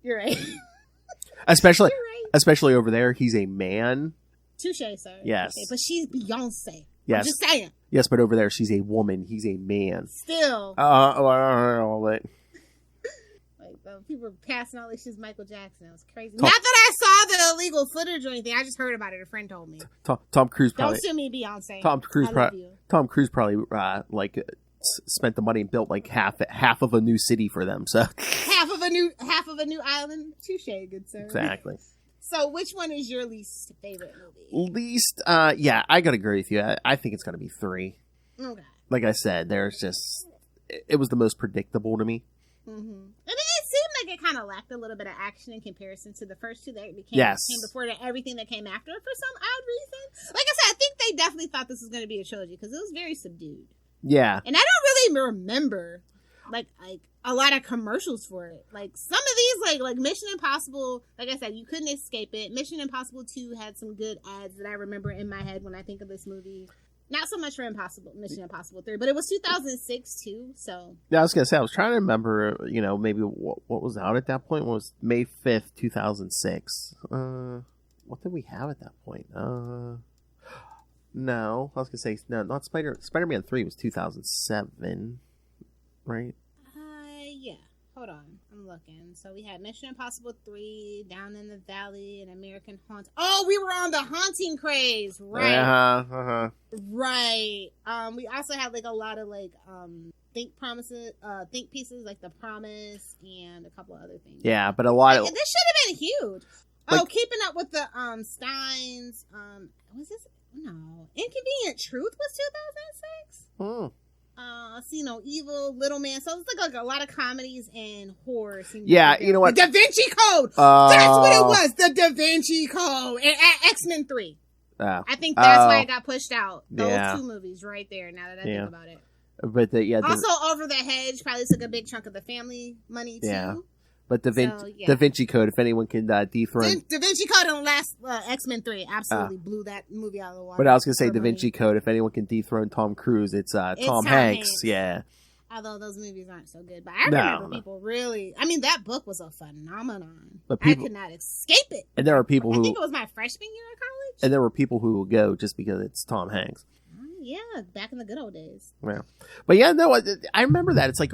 Especially over there, he's a man. Touche, sir. Yes. Okay, but she's Beyonce. Yes. I'm just saying. Yes, but over there, she's a woman. He's a man. Still. But... people were passing all this shit Michael Jackson. It was crazy. Not that I saw the illegal footage or anything. I just heard about it. A friend told me. Tom Cruise probably. Don't sue me, Beyonce. Tom Cruise probably spent the money and built like half of a new city for them. So half of a new island. Touche, good sir. Exactly. So, which one is your least favorite movie? Yeah, I gotta agree with you. I think it's gotta be 3. Okay. Like I said, it was the most predictable to me. Mm-hmm. And it seemed like it kind of lacked a little bit of action in comparison to the first 2 that came before everything that came after it for some odd reason. Like I said, I think they definitely thought this was going to be a trilogy because it was very subdued. Yeah. And I don't really remember like a lot of commercials for it. Like some of these like Mission Impossible, like I said, you couldn't escape it. Mission Impossible 2 had some good ads that I remember in my head when I think of this movie. Not so much for Mission Impossible 3, but it was 2006 too, so. Yeah, I was going to say, I was trying to remember, you know, maybe what was out at that point. It was May 5th, 2006. What did we have at that point? No, I was going to say, no, not Spider-Man 3 was 2007, right? Yeah. Hold on. I'm looking. So we had Mission Impossible 3, Down in the Valley, and American Haunt. Oh, we were on the haunting craze, right? Right. We also had like a lot of like think pieces like The Promise and a couple of other things. Yeah, but a lot of this should have been huge. Like, Keeping Up with the Steins. Was this? No, Inconvenient Truth was 2006. See No Evil, Little Man. So it's like a lot of comedies and horror. Yeah, you know what? The Da Vinci Code. That's what it was. The Da Vinci Code and X-Men 3. I think that's why it got pushed out. Those 2 movies right there. Now that I think about it. But also, Over the Hedge probably took a big chunk of the family money too. Yeah. But Da So, Vinci Code, if anyone can dethrone... Da Vinci Code in the last X-Men 3 absolutely blew that movie out of the water. But I was going to say Da Vinci Code, if anyone can dethrone Tom Cruise, it's Tom Hanks. Yeah. Although those movies aren't so good. But I remember people really... I mean, that book was a phenomenon. But I could not escape it. And there are people who... I think it was my freshman year of college. And there were people who will go just because it's Tom Hanks. Yeah, back in the good old days. Yeah, but yeah, no, I remember that. It's like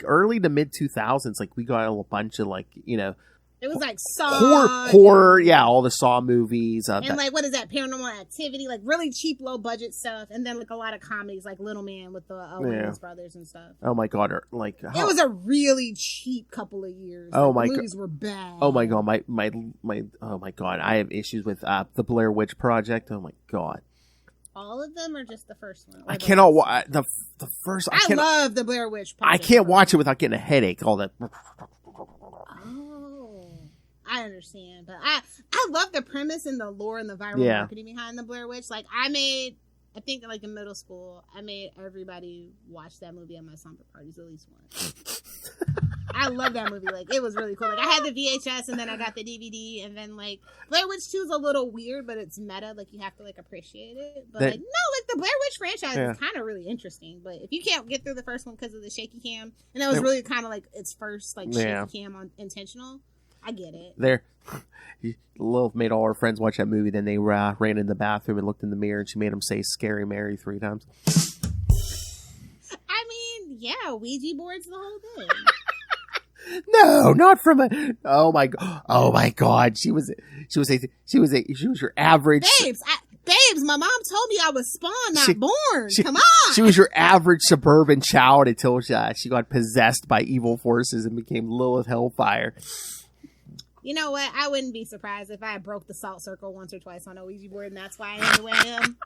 early to mid 2000s. Like we got a bunch of it was like Saw, horror, yeah, all the Saw movies, and like what is that? Paranormal Activity, like really cheap, low budget stuff, and then like a lot of comedies, like Little Man with the Williams brothers and stuff. Oh my god, it was a really cheap couple of years. Oh like, my movies were bad. Oh my god, my oh my god, I have issues with the Blair Witch Project. Oh my god. All of them, or just the first one? I cannot watch the first. I love the Blair Witch Project. I can't watch it without getting a headache. All that. Oh, I understand, but I love the premise and the lore and the viral marketing behind the Blair Witch. Like I think like in middle school, I made everybody watch that movie at my slumber parties at least once. I love that movie. Like, it was really cool. Like, I had the VHS, and then I got the DVD, and then, like, Blair Witch 2 is a little weird, but it's meta. Like, you have to, like, appreciate it. But, like, no, like, the Blair Witch franchise is kind of really interesting. But if you can't get through the first one because of the shaky cam, and that was really kind of, like, its first, like, shaky cam on intentional, I get it. Lilith made all her friends watch that movie, then they ran in the bathroom and looked in the mirror, and she made them say Scary Mary 3 times. I mean, yeah, Ouija boards the whole thing. No, not from a. Oh my god! She was your average. Babes, my mom told me I was spawned, not born. Come on. She was your average suburban child until she got possessed by evil forces and became Lilith Hellfire. You know what? I wouldn't be surprised if I broke the salt circle once or twice on a Ouija board, and that's why I am the way I am.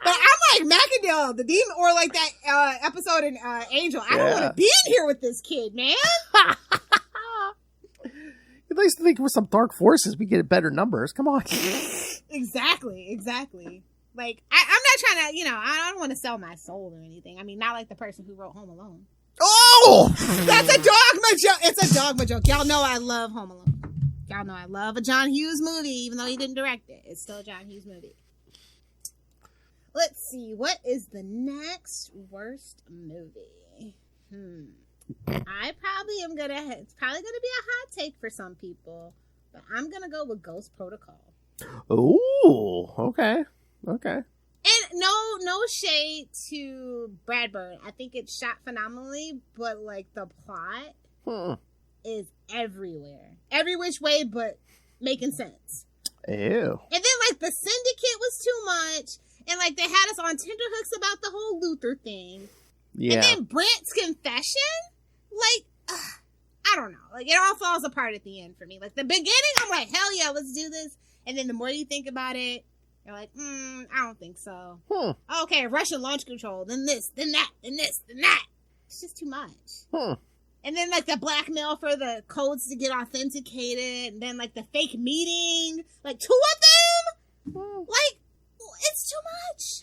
But I'm like Macadil, the demon, or like that episode in Angel. I don't want to be in here with this kid, man. At least think with some dark forces, we get better numbers. Come on. Exactly. Like, I'm not trying to, I don't want to sell my soul or anything. I mean, not like the person who wrote Home Alone. Oh! That's a dogma joke. It's a dogma joke. Y'all know I love Home Alone. Y'all know I love a John Hughes movie, even though he didn't direct it. It's still a John Hughes movie. Let's see. What is the next worst movie? I probably am gonna. It's probably gonna be a hot take for some people, but I'm gonna go with Ghost Protocol. Ooh, okay. And no shade to Brad Bird. I think it's shot phenomenally, but like the plot is everywhere, every which way, but making sense. Ew. And then like the Syndicate was too much, and like they had us on tenterhooks about the whole Luther thing. Yeah. And then Brant's confession, like, I don't know. Like, it all falls apart at the end for me. Like, the beginning, I'm like, hell yeah, let's do this. And then the more you think about it, you're like, I don't think so. Okay, Russian launch control, then this, then that, then this, then that. It's just too much. And then, like, the blackmail for the codes to get authenticated, and then, like, the fake meeting. Like, 2 of them? Like, it's too much.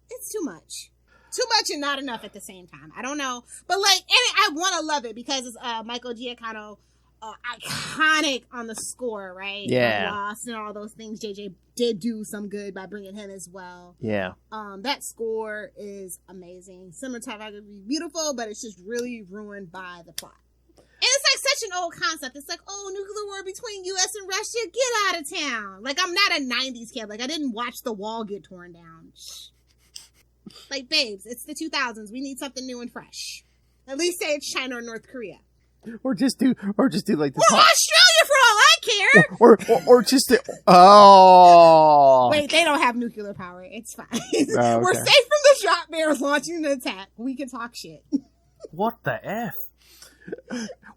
It's too much. Too much and not enough at the same time. I don't know. But, like, and I want to love it because it's Michael Giacchino, iconic on the score, right? Yeah. Lost and all those things. JJ did do some good by bringing him as well. Yeah. That score is amazing. Cinematography beautiful, but it's just really ruined by the plot. And it's like such an old concept. It's like, oh, nuclear war between U.S. and Russia, get out of town. Like, I'm not a 90s kid. Like, I didn't watch the wall get torn down. Like, babes, it's the 2000s. We need something new and fresh. At least say it's China or North Korea. Or just do like the Australia for all I care. Or just wait, they don't have nuclear power. It's fine. Okay. We're safe from the shot bears launching an attack. We can talk shit. What the F?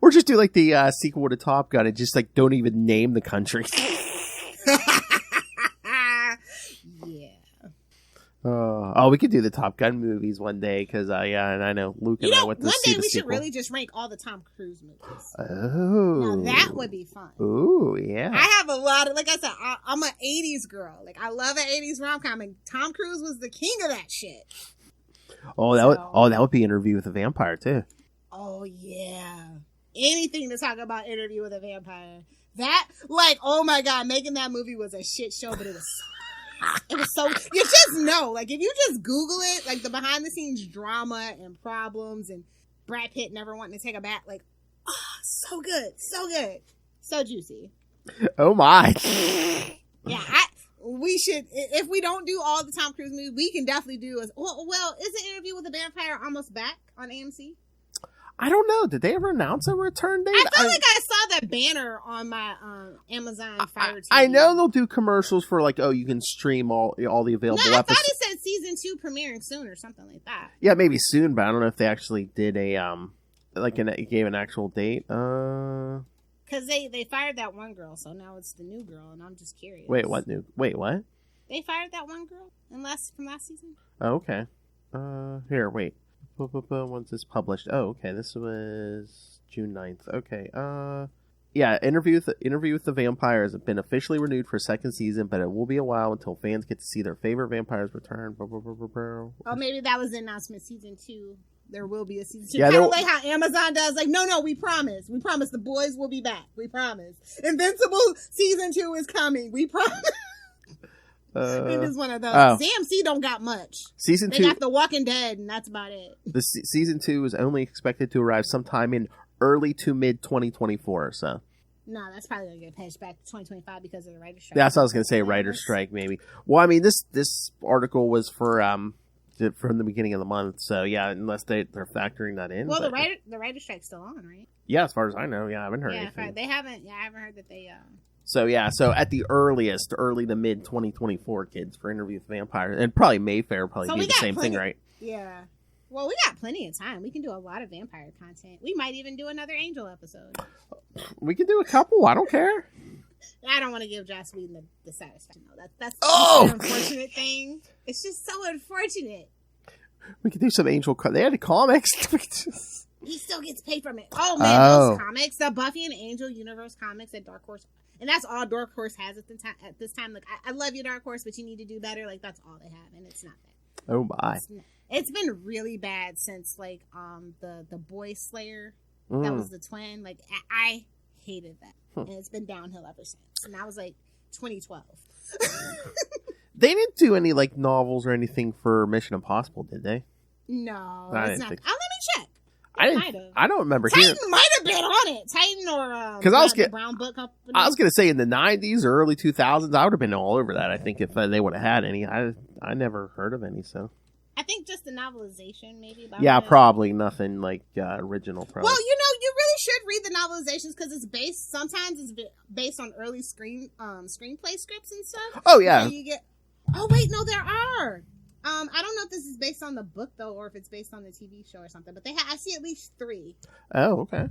Or just do like the sequel to Top Gun and just like don't even name the country. We could do the Top Gun movies one day because and I know Luke and I went to see the sequel. One day we should really just rank all the Tom Cruise movies. Oh, now that would be fun. Ooh, yeah. I have a lot of, like I said, I'm an 80s girl. Like I love an 80s rom-com, and Tom Cruise was the king of that shit. Oh, that would be Interview with a Vampire too. Oh yeah. anything to talk about Interview with a Vampire. That, like, oh my God, making that movie was a shit show, but it was so, you just know, like, if you just Google it, like, the behind the scenes drama and problems and Brad Pitt never wanting to take a bath, like, oh, so good, so juicy. Oh my. Yeah, we should, if we don't do all the Tom Cruise movies, we can definitely do, well, is the Interview with a Vampire almost back on AMC? I don't know. Did they ever announce a return date? I feel like I saw that banner on my Amazon Fire TV. I know they'll do commercials for like, oh, you can stream all the available episodes. I thought it said season 2 premiering soon or something like that. Yeah, maybe soon, but I don't know if they actually did gave an actual date. Because they fired that one girl, so now it's the new girl, and I'm just curious. Wait, what? They fired that one girl from last season. Oh, okay. Here, wait. Once it's published. Oh, okay. This was June 9th. Okay. Yeah. Interview with the Vampire has been officially renewed for a second season, but it will be a while until fans get to see their favorite vampires return. Oh, maybe that was the announcement. Season 2. There will be a season 2. Yeah, kind of like how Amazon does. Like, no, we promise. We promise the boys will be back. We promise. Invincible season 2 is coming. We promise. It is one of those. AMC don't got much. Season 2. They got The Walking Dead, and that's about it. The season 2 is only expected to arrive sometime in early to mid 2024. So. No, that's probably gonna get pushed back to 2025 because of the writer's strike. That's what I was gonna say. Writer's strike, maybe. Well, I mean, this article was for from the beginning of the month. So yeah, unless they're factoring that in. Well, the writer's strike's still on, right? Yeah, as far as I know. Yeah, I haven't heard anything. Yeah, they haven't. Yeah, I haven't heard that they. So at the earliest, early to mid 2024, kids, for Interview with Vampires, and probably Mayfair will probably do the same thing, right? Yeah. Well, we got plenty of time. We can do a lot of vampire content. We might even do another Angel episode. We can do a couple. I don't care. I don't want to give Joss Whedon the satisfaction. No, that's an unfortunate thing. It's just so unfortunate. We could do some Angel. They had the comics. He still gets paid from it. Oh man, those comics, the Buffy and Angel Universe comics at Dark Horse. And that's all Dark Horse has at this time. Like, I love you, Dark Horse, but you need to do better. Like, that's all they have, and it's not that. Oh my! It's been really bad since like the Boy Slayer that was the twin. Like, I hated that, and it's been downhill ever since. And that was like 2012. They didn't do any like novels or anything for Mission Impossible, did they? No, it's not. Let me check. I don't remember Titan might have been on it. Titan or because Brown Book Company. I was gonna say in the 90s or early 2000s, I would have been all over that. I think if they would have had any, I never heard of any. So I think just the novelization, maybe. Yeah, probably nothing like original. Probably. Well, you really should read the novelizations because it's based. Sometimes it's based on early screenplay scripts and stuff. Oh yeah. Oh wait, no, there are. I don't know if this is based on the book though, or if it's based on the TV show or something. But I see at least 3. Oh, okay.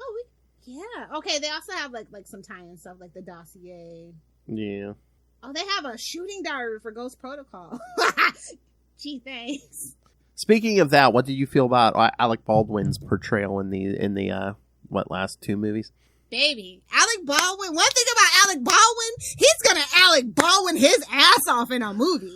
Oh, yeah. Okay, they also have like some tie-in stuff, like the dossier. Yeah. Oh, they have a shooting diary for Ghost Protocol. Gee, thanks. Speaking of that, what did you feel about Alec Baldwin's portrayal in the last 2 movies? Baby, Alec Baldwin. One thing about Alec Baldwin, he's gonna Alec Baldwin his ass off in a movie.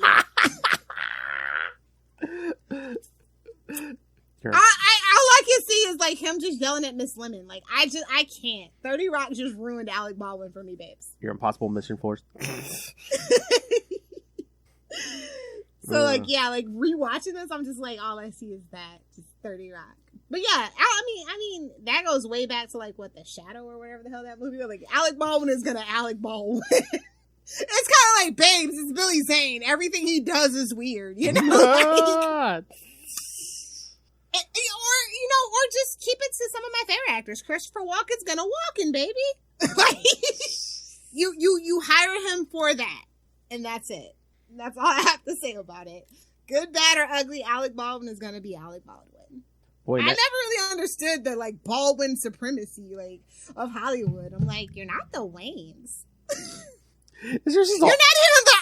All I can see is like him just yelling at Miss Lemon. Like I can't. 30 Rock just ruined Alec Baldwin for me, babes. Your Impossible Mission Force. So like rewatching this, I'm just like all I see is that just 30 Rock. But yeah, I mean that goes way back to like what The Shadow or whatever the hell that movie was. Like Alec Baldwin is gonna Alec Baldwin. It's kind of like Babes. It's Billy Zane. Everything he does is weird, you know. Or just keep it to some of my favorite actors. Christopher Walken's gonna Walken, baby. Like you hire him for that, and that's it. That's all I have to say about it. Good, bad, or ugly, Alec Baldwin is gonna be Alec Baldwin. Boy, I never really understood the like Baldwin supremacy like of Hollywood. I'm like, you're not the Waynes. You're not even the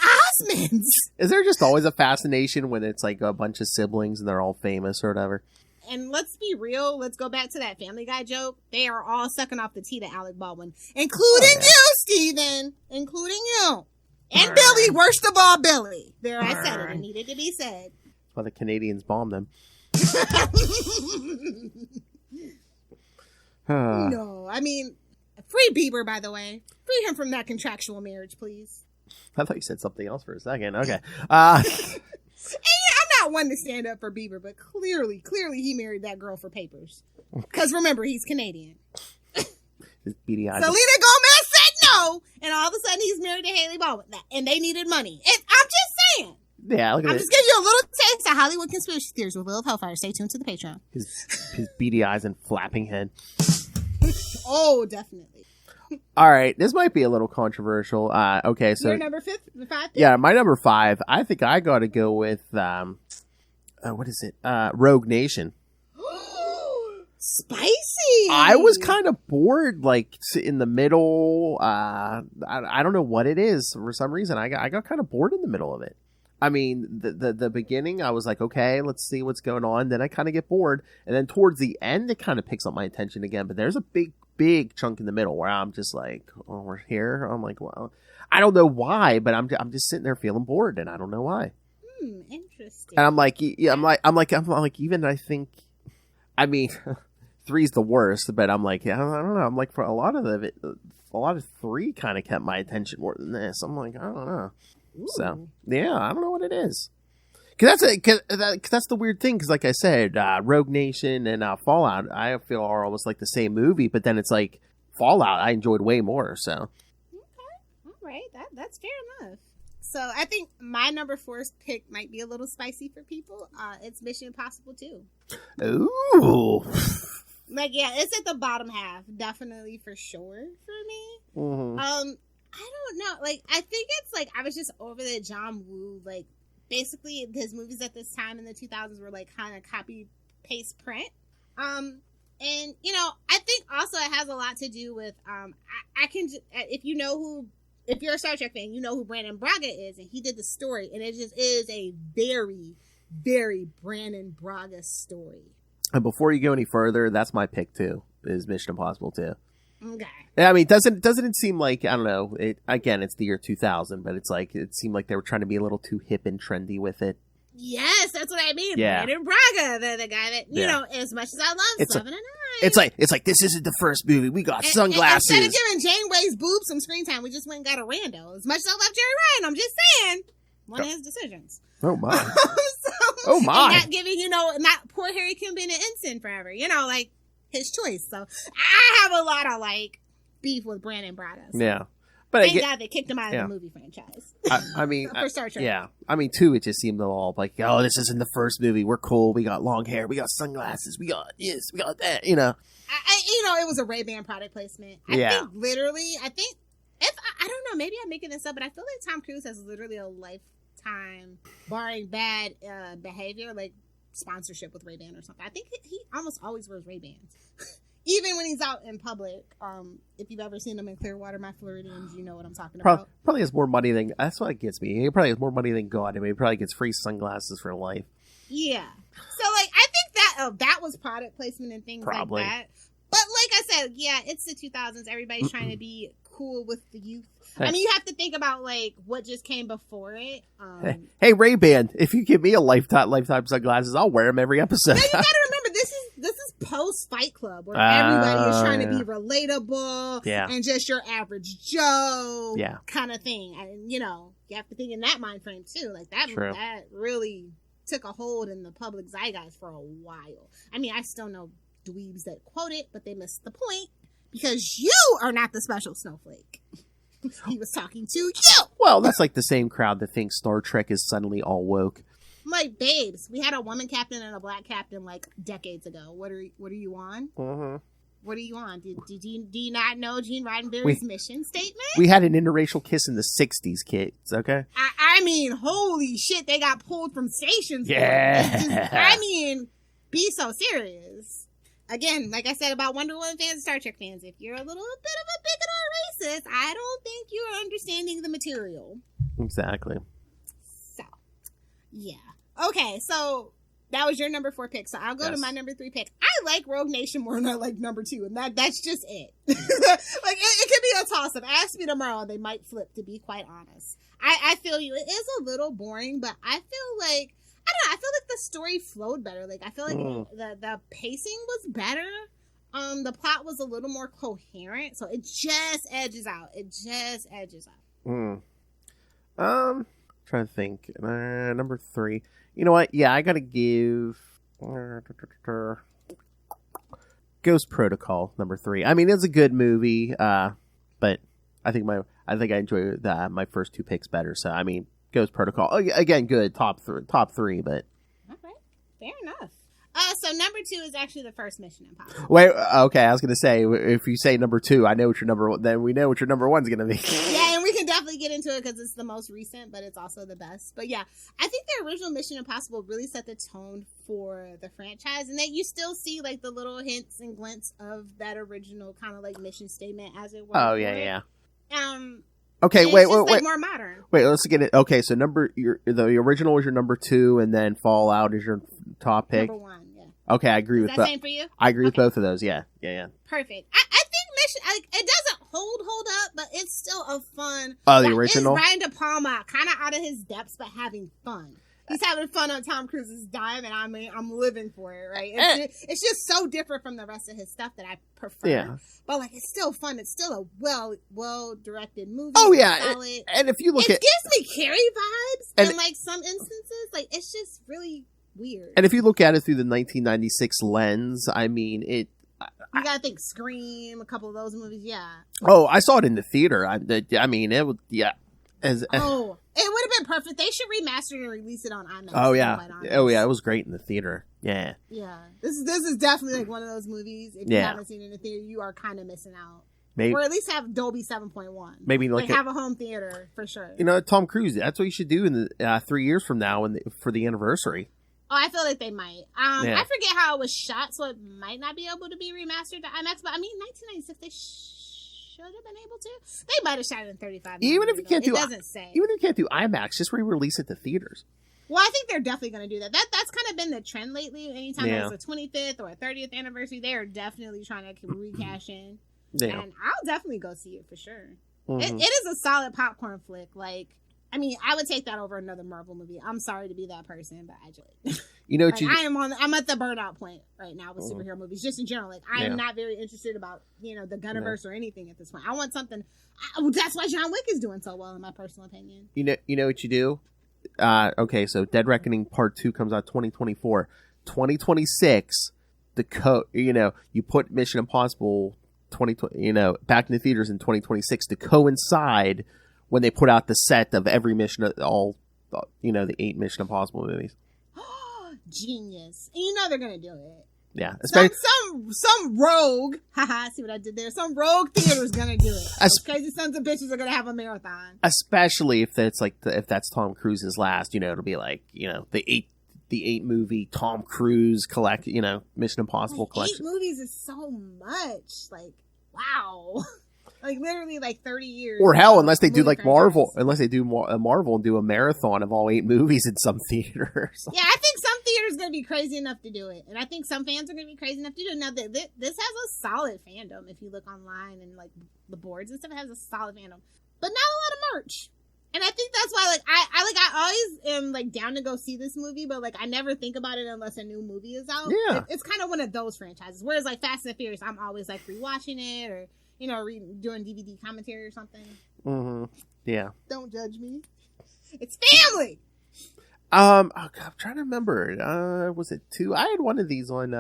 Osmonds. Is there just always a fascination when it's like a bunch of siblings and they're all famous or whatever? And let's be real. Let's go back to that Family Guy joke. They are all sucking off the tea to Alec Baldwin, including you, Steven. Including you. And Billy. Worst of all, Billy. There, I said it. It needed to be said. That's why the Canadians bombed them. No, I mean, free Bieber, by the way. Free him from that contractual marriage, please. I thought you said something else for a second. Okay. And I'm not one to stand up for Bieber, but clearly he married that girl for papers. Because remember, he's Canadian. His beady eyes. Selena Gomez said no, and all of a sudden he's married to Haley Baldwin, and they needed money. I'm just saying. Yeah, look at I'm just giving you a little taste of Hollywood conspiracy theories with Lilith Hellfire. Stay tuned to the Patreon. His beady eyes and flapping head. Oh, definitely. All right, this might be a little controversial. Okay, so your number 5? Yeah, my number 5. I think I got to go with what is it? Rogue Nation. Spicy. I was kind of bored, like in the middle. I don't know what it is. For some reason, I got kind of bored in the middle of it. I mean, the beginning, I was like, okay, let's see what's going on. Then I kind of get bored, and then towards the end, it kind of picks up my attention again. But there's a big chunk in the middle where I'm just like, oh, we're here. I'm like, well, I don't know why, but I'm just sitting there feeling bored, and I don't know why. Interesting. And I'm like, yeah, I'm like, even I think, I mean. 3's the worst, but I'm like, I don't know. I'm like, for a lot of 3 kind of kept my attention more than this. I'm like, I don't know. Ooh. So yeah, I don't know what it is. Cause that's the weird thing. Cause like I said, Rogue Nation and Fallout, I feel are almost like the same movie, but then it's like Fallout, I enjoyed way more. So okay, all right, that's fair enough. So I think my number 4's pick might be a little spicy for people. It's Mission Impossible 2. Ooh. Like, yeah, it's at the bottom half, definitely for sure for me. Mm-hmm. I don't know. Like, I think it's like I was just over the John Woo. Like, basically, his movies at this time in the 2000s were like kind of copy paste print. And you know, I think also it has a lot to do with I can if you're a Star Trek fan, you know who Brandon Braga is, and he did the story, and it just is a very, very Brandon Braga story. And before you go any further, that's my pick too. Is Mission Impossible 2. Okay. I mean, doesn't it seem like, I don't know, it's the year 2000, but it's like, it seemed like they were trying to be a little too hip and trendy with it. Yes, that's what I mean. Yeah. Brandon Braga, the guy that, you know, as much as I love 7 and 9. It's like, this isn't the first movie. We got sunglasses. Instead of giving Janeway's boobs some screen time, we just went and got a rando. As much as I love Jerry Ryan, I'm just saying, one of his decisions. Oh, my. Oh, my. And not giving, not poor Harry Kim being an ensign forever. Like, his choice. So, I have a lot of, like, beef with Brandon Braga. So. Yeah. But thank God they kicked him out of the movie franchise. I mean, for Star Trek. Yeah. I mean, 2, it just seemed all like, oh, this isn't the first movie. We're cool. We got long hair. We got sunglasses. We got this. We got that. It was a Ray-Ban product placement. I think I don't know, maybe I'm making this up, but I feel like Tom Cruise has literally a lifetime, barring bad behavior, like sponsorship with Ray-Ban or something. I think he almost always wears Ray-Bans. Even when he's out in public, if you've ever seen him in Clearwater, my Floridians, you know what I'm talking about. Probably has more money than, that's what gets me. He probably has more money than God. I mean, he probably gets free sunglasses for life. Yeah. So, like, I think that was product placement and things like that. But like I said, yeah, it's the 2000s. Everybody's trying to be cool with the youth. I mean, you have to think about, like, what just came before it. Hey, Ray-Ban, if you give me a lifetime sunglasses, I'll wear them every episode. Now, you gotta remember, this is post-Fight Club, where everybody is trying to be relatable and just your average Joe kind of thing. And, you have to think in that mind frame, too. Like, that really took a hold in the public zeitgeist for a while. I mean, I still know dweebs that quote it, but they missed the point because you are not the special snowflake. He was talking to you. Well, that's like the same crowd that thinks Star Trek is suddenly all woke. I'm like, babes, we had a woman captain and a black captain like decades ago. What are you on? Mm-hmm. What are you on? Do you not know Gene Roddenberry's mission statement? We had an interracial kiss in the 60s, kids, okay? I mean, holy shit, they got pulled from stations. Yeah. I mean, be so serious. Again, like I said about Wonder Woman fans and Star Trek fans, if you're a little bit of a bigot or a racist, I don't think you're understanding the material. Exactly. So, yeah. Okay, so that was your number 4 pick. So I'll go to my number 3 pick. I like Rogue Nation more than I like number 2, and that's just it. Like, it could be a toss-up. Ask me tomorrow, they might flip, to be quite honest. I feel you. It is a little boring, but I feel like, I don't know, I feel like the story flowed better. Like, I feel like the pacing was better. The plot was a little more coherent, so it just edges out. Trying to think. Number 3. You know what? Yeah, I gotta give Ghost Protocol number 3. I mean, it's a good movie, but I think I enjoy my first 2 picks better. So I mean, Ghost Protocol again, good top 3, but okay, fair enough. So number 2 is actually the first Mission Impossible. Wait, okay, I was gonna say, if you say number 2, I know what your number 1. Then we know what your number 1's gonna be. Yeah, and we can definitely get into it because it's the most recent, but it's also the best. But yeah, I think the original Mission Impossible really set the tone for the franchise, and that you still see like the little hints and glints of that original kind of like mission statement, as it were. Oh yeah. Okay, wait. Like more modern. Wait, let's get it. Okay, so the original was your number 2, and then Fallout is your top pick. Number 1. Okay, I agree with that. Same for you? I agree with both of those. Yeah. Perfect. I think Mission, it doesn't hold up, but it's still a fun. Oh, the original? It's Brian De Palma, kind of out of his depths, but having fun. He's having fun on Tom Cruise's dime, and I'm living for it, right? It's just so different from the rest of his stuff that I prefer. Yeah. But like, it's still fun. It's still a well directed movie. Oh yeah, and if you look it gives me Carrie vibes in like some instances. Like, it's just really weird. And if you look at it through the 1996 lens, I mean, you gotta think Scream, a couple of those movies, yeah. Oh, I saw it in the theater. I mean, it would, yeah. It would have been perfect. They should remaster it and release it on IMAX. Oh yeah, it was great in the theater. Yeah. This is definitely like one of those movies. If you haven't seen it in the theater, you are kind of missing out. Maybe, or at least have Dolby 7.1. Maybe like have a home theater for sure. You know, Tom Cruise. That's what you should do in the 3 years from now, for the anniversary. Oh, I feel like they might. I forget how it was shot, so it might not be able to be remastered to IMAX. But I mean, 1996, they should have been able to. They might have shot it in 35. Even if you can't doesn't say. Even if you can't do IMAX, just re-release it to theaters. Well, I think they're definitely going to do that. That's kind of been the trend lately. Anytime there's a 25th or a 30th anniversary, they are definitely trying to recash in. Yeah. And I'll definitely go see it for sure. Mm-hmm. It is a solid popcorn flick. Like, I mean, I would take that over another Marvel movie. I'm sorry to be that person, but I just, you know what I'm at the burnout point right now with superhero movies, just in general. Like, I am not very interested about, the Gunniverse or anything at this point. I want something. That's why John Wick is doing so well, in my personal opinion. You know what you do? Okay, so Dead Reckoning Part 2 comes out 2024. 2026, you put Mission Impossible 2020, back in the theaters in 2026 to coincide when they put out the set of every mission, all, the 8 Mission Impossible movies. Genius. And they're going to do it. Yeah. Some rogue, see what I did there? Some rogue theater's going to do it. Those crazy sons of bitches are going to have a marathon. Especially if that's if that's Tom Cruise's last, it'll be like, the 8 movie Tom Cruise Mission Impossible collection. 8 movies is so much. Like, wow. Like, literally, 30 years. Or hell, unless they do Marvel. Unless they do Marvel and do a marathon of all 8 movies in some theaters. Yeah, I think some theaters are going to be crazy enough to do it. And I think some fans are going to be crazy enough to do it. Now, this has a solid fandom. If you look online and, the boards and stuff, it has a solid fandom. But not a lot of merch. And I think that's why, I always am, down to go see this movie, but, I never think about it unless a new movie is out. Yeah. It's kind of one of those franchises. Whereas, Fast and Furious, I'm always, rewatching it or... doing DVD commentary or something. Mm-hmm. Yeah. Don't judge me. It's family. I'm trying to remember. Was it 2? I had one of these on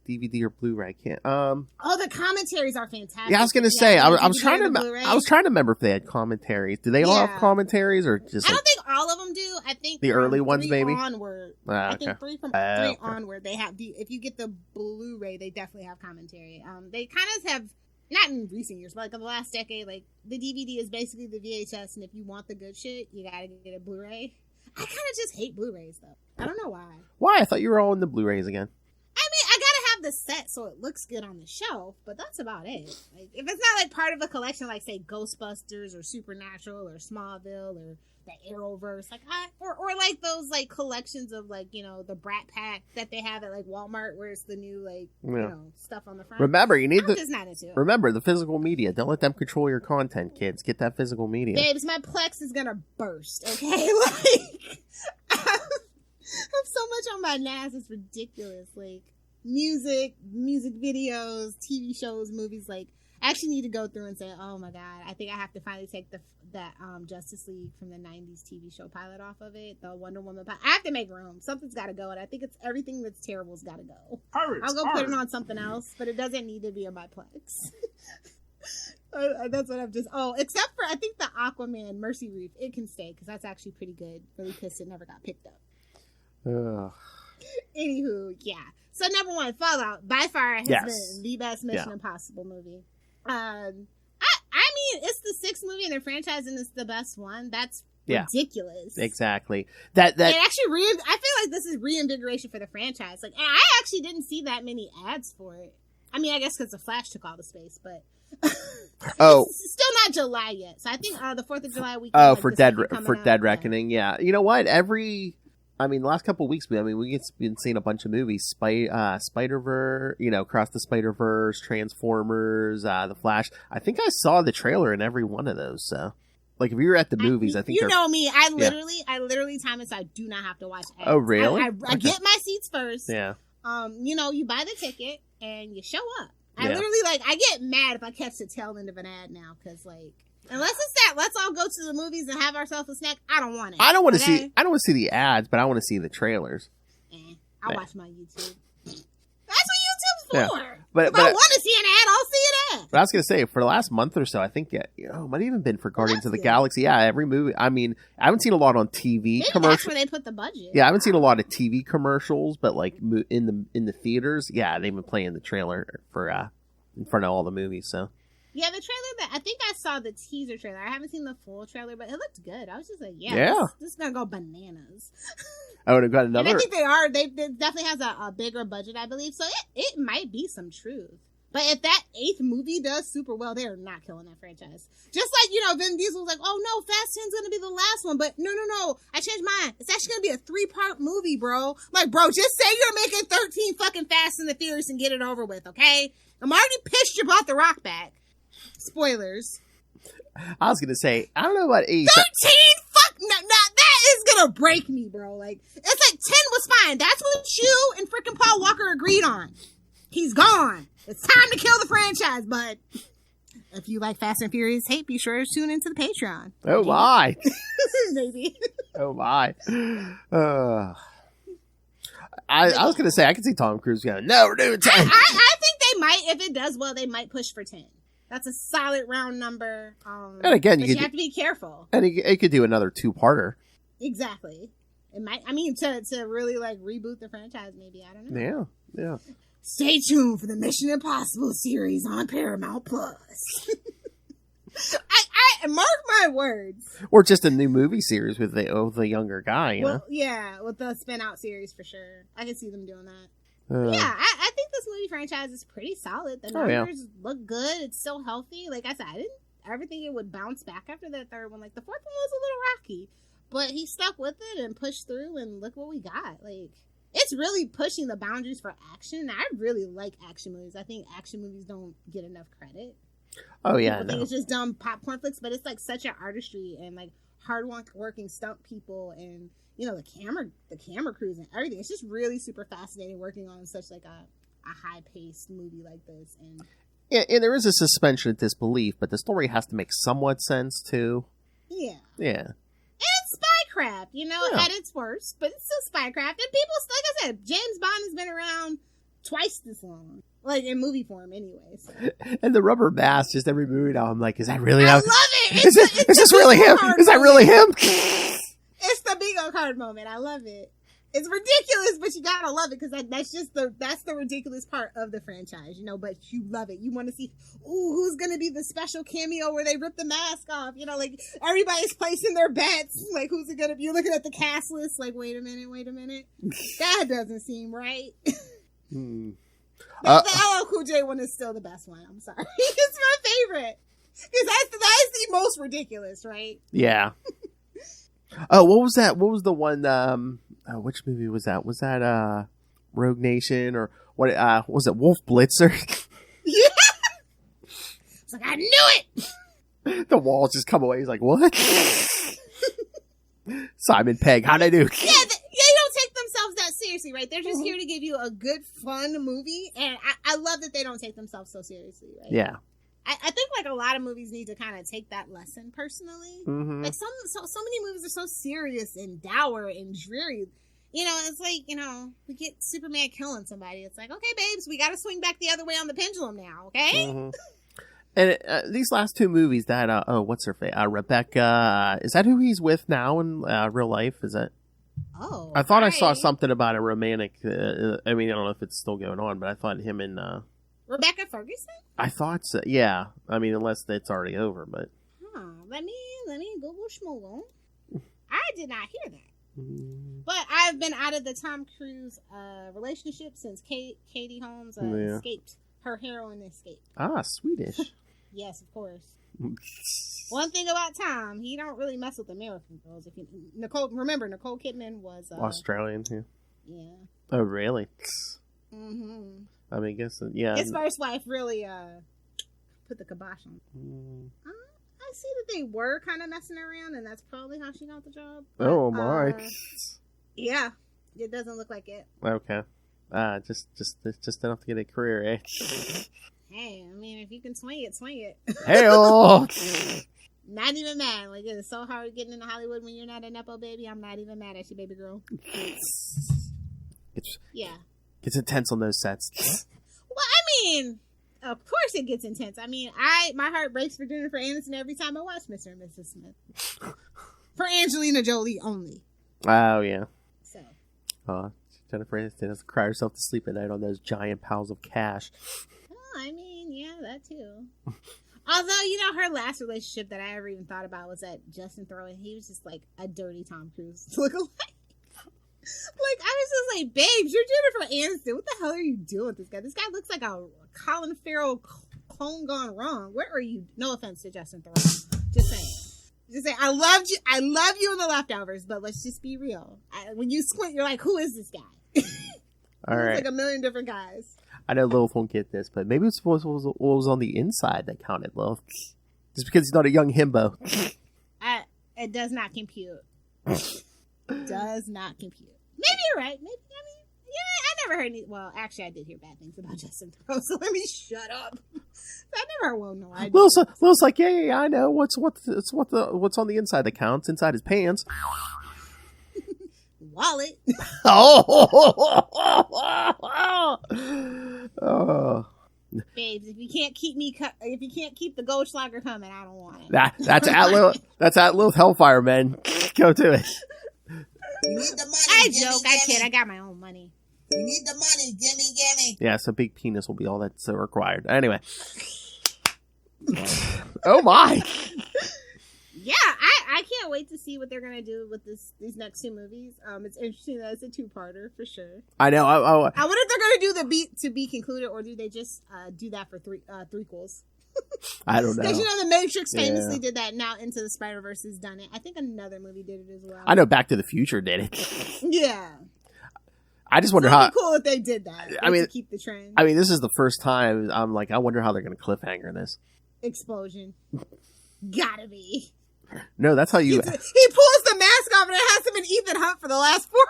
DVD or Blu-ray. I can't. The commentaries are fantastic. Yeah, I was gonna say. I was trying to remember if they had commentaries. Do they all have commentaries or just? I don't think all of them do. I think the early ones, maybe. Onward. I think 3 from 3 onward. They have. If you get the Blu-ray, they definitely have commentary. They kind of have. Not in recent years, but in the last decade, the DVD is basically the VHS, and if you want the good shit, you gotta get a Blu-ray. I kind of just hate Blu-rays, though. I don't know why. Why? I thought you were all in the Blu-rays again. I mean, I gotta have the set so it looks good on the shelf, but that's about it. If it's not, part of a collection, say, Ghostbusters, or Supernatural, or Smallville, or the Arrowverse, or those, collections of, the Brat Pack that they have at, Walmart, where it's the new, stuff on the front. Remember, you need just not into it. Remember, the physical media. Don't let them control your content, kids. Get that physical media. Babes, my Plex is gonna burst, okay? I have so much on my NAS, it's ridiculous. music videos, TV shows, movies. Like, I actually need to go through and say, oh my god, I think I have to finally take that Justice League from the 90s TV show pilot off of it, the Wonder Woman pilot. I have to make room. Something's got to go, and I think it's everything that's terrible's got to go. I'll go put it on something else, but it doesn't need to be on my Plex. That's what I've just... Oh, except for, I think the Aquaman Mercy Reef, it can stay, because that's actually pretty good. Really pissed it never got picked up. Anywho, yeah. So, number one, Fallout, by far, has been the best Mission Impossible movie. I mean, it's the 6th movie in the franchise, and it's the best one. That's ridiculous. Exactly. That it actually I feel like this is reinvigoration for the franchise. Like, and I actually didn't see that many ads for it. I mean, I guess because the Flash took all the space, but it's still not July yet. So I think the 4th of July weekend. Oh, for Dead Reckoning, yeah. You know what? The last couple of weeks, we've been seeing a bunch of movies. Spider-Verse, Across the Spider-Verse, Transformers, The Flash. I think I saw the trailer in every one of those. So, like, if you were at the movies, I think... You know me. I literally time it so I do not have to watch ads. Oh, really? I get my seats first. Yeah. You buy the ticket and you show up. I literally, I get mad if I catch the tail end of an ad now, because, unless it's that, let's all go to the movies and have ourselves a snack. I don't want it. I don't want to see the ads, but I want to see the trailers. I'll watch my YouTube. That's what YouTube's for. Yeah. But if I want to see an ad, I'll see an ad. But I was going to say, for the last month or so, I think, it might have even been for Guardians of the Galaxy. Yeah, every movie. I mean, I haven't seen a lot on TV commercials. That's where they put the budget. Yeah, I haven't seen a lot of TV commercials, but in the theaters, they've been playing the trailer for in front of all the movies. So. Yeah, the trailer I think I saw the teaser trailer. I haven't seen the full trailer, but it looked good. I was just like, this is gonna go bananas. Oh, they've got another. And I think they are. They definitely has a bigger budget, I believe. So it might be some truth. But if that 8th movie does super well, they are not killing that franchise. Just like, Vin Diesel was like, oh no, Fast 10's gonna be the last one. But no, I changed mine. It's actually gonna be a 3-part movie, bro. Like, bro, just say you're making 13 fucking Fast and the Furious and get it over with, okay? I'm already pissed you brought The Rock back. Spoilers. I was gonna say, I don't know about 8. 13? Fuck, no, that is gonna break me, bro. Like, it's like 10 was fine. That's what you and freaking Paul Walker agreed on. He's gone. It's time to kill the franchise, but if you like Fast and Furious hate, be sure to tune into the Patreon. Oh, my. Maybe. Oh, my. I was going to say, I could see Tom Cruise going, no, we're doing 10. I think they might, if it does well, they might push for 10. That's a solid round number. And again, you have to be careful. And it could do another 2-parter. Exactly. It might, to really, reboot the franchise, maybe. I don't know. Yeah. Stay tuned for the Mission Impossible series on Paramount Plus. I mark my words. Or just a new movie series with the younger guy, you know? Yeah, with the spin-out series for sure. I can see them doing that. Yeah, I think this movie franchise is pretty solid. The numbers look good. It's still healthy. Like I said, I didn't ever think it would bounce back after the 3rd one. Like, the 4th one was a little rocky. But he stuck with it and pushed through, and look what we got. Like, it's really pushing the boundaries for action. I really like action movies. I think action movies don't get enough credit. Oh, yeah. I think it's just dumb popcorn flicks, but it's such an artistry and hard working stunt people and the camera crews and everything. It's just really super fascinating working on such a high paced movie like this. And and there is a suspension of disbelief, but the story has to make somewhat sense too. Yeah. Yeah. It's spycraft, at its worst, but it's still spycraft. And people, like I said, James Bond has been around twice this long. In movie form anyway. So. And the rubber mask, just every movie now, I'm like, is that really... I love it! Is this really him? Is that really him? It's the bingo card moment. I love it. It's ridiculous, but you gotta love it, because that's the ridiculous part of the franchise, but you love it. You want to see, who's gonna be the special cameo where they rip the mask off, everybody's placing their bets, who's it gonna be? You're looking at the cast list, wait a minute. That doesn't seem right. The LL Cool J one is still the best one. I'm sorry. It's my favorite. Because that is the most ridiculous, right? Yeah. Oh, what was that? What was the one, which movie was that? Was that Rogue Nation or what? Was it Wolf Blitzer? Yeah. It's I knew it. The walls just come away. He's like, what? Simon Pegg, how'd I do? Yeah, they don't take themselves that seriously. seriously, right? They're just here to give you a good, fun movie, and I love that they don't take themselves so seriously, right? Yeah. I think like a lot of movies need to kind of take that lesson personally. Mm-hmm. Like so many movies are so serious and dour and dreary. You know, it's like, you know, we get Superman killing somebody. It's like, okay, babes, we got to swing back the other way on the pendulum now, okay? Mm-hmm. And these last two movies, that what's her face? Rebecca, is that who he's with now in real life? Is that? Oh, I thought I saw something about a romantic. I mean, I don't know if it's still going on, but I thought him and Rebecca Ferguson. I thought so. Yeah, I mean, unless it's already over, but. Let me Google schmoogle. I did not hear that. But I've been out of the Tom Cruise relationship since Katie Holmes escaped. Her heroine escaped. Ah, Swedish. Yes, of course. One thing about Tom, he don't really mess with American girls. If you Nicole Kidman was Australian too. Yeah. Oh, really? Mm-hmm. I mean, I guess yeah. His first wife really put the kibosh on. I see that they were kind of messing around, and that's probably how she got the job. But, oh my! Yeah, it doesn't look like it. Okay, just enough to get a career, eh? Hey, I mean, if you can swing it. Hey-oh! Not even mad. Like, it's so hard getting into Hollywood when you're not a nepo baby. I'm not even mad at you, baby girl. It's intense on those sets. Well, I mean, of course it gets intense. I mean, my heart breaks for Jennifer Aniston every time I watch Mr. and Mrs. Smith. For Angelina Jolie only. Oh, yeah. So. Jennifer Aniston has to cry herself to sleep at night on those giant piles of cash. Oh, I mean, yeah, that too. Although, you know, her last relationship that I ever even thought about was that Justin Theroux, and he was just like a dirty Tom Cruise lookalike. Like, I was just like, babes, you're Jennifer Aniston. What the hell are you doing with this guy? This guy looks like a Colin Farrell clone gone wrong. Where are you? No offense to Justin Theroux. Just saying. I love you in The Leftovers, but let's just be real. When you squint, you're like, who is this guy? All right. Like a million different guys. I know Lilith won't get this, but maybe it's what was on the inside that counted, Lilith. Just because he's not a young himbo. It does not compute. Does not compute. Maybe you're right. Maybe, I mean, yeah, I never heard any. Well, actually, I did hear bad things about Justin Theroux, so let me shut up. I never heard. Well, no, I did. Lilith's like, yeah, I know. What's on the inside that counts? Inside his pants. Wallet. Oh. Babes, if you can't keep the Goldschlager coming, I don't want it. That's at Lilith Hellfire, man. Go to it. You need the money. I joke, I kid. I got my own money. You need the money. Gimme. Yeah, so big penis will be all that's required. Anyway. Oh my. Yeah, I can't wait to see what they're gonna do with these next two movies. It's interesting that it's a 2-parter for sure. I know. I wonder if they're gonna do the beat to be concluded, or do they just do that for threequels? I don't know. Because, you know, The Matrix famously did that. Now Into the Spider-Verse has done it. I think another movie did it as well. I know Back to the Future did it. Yeah. I just wonder how cool if they did that. I mean, to keep the trend. I mean, this is the first time I'm like, I wonder how they're going to cliffhanger this. Explosion. Gotta be. No, that's how you. He pulls the mask off, and it has been Ethan Hunt for the last 4 movies.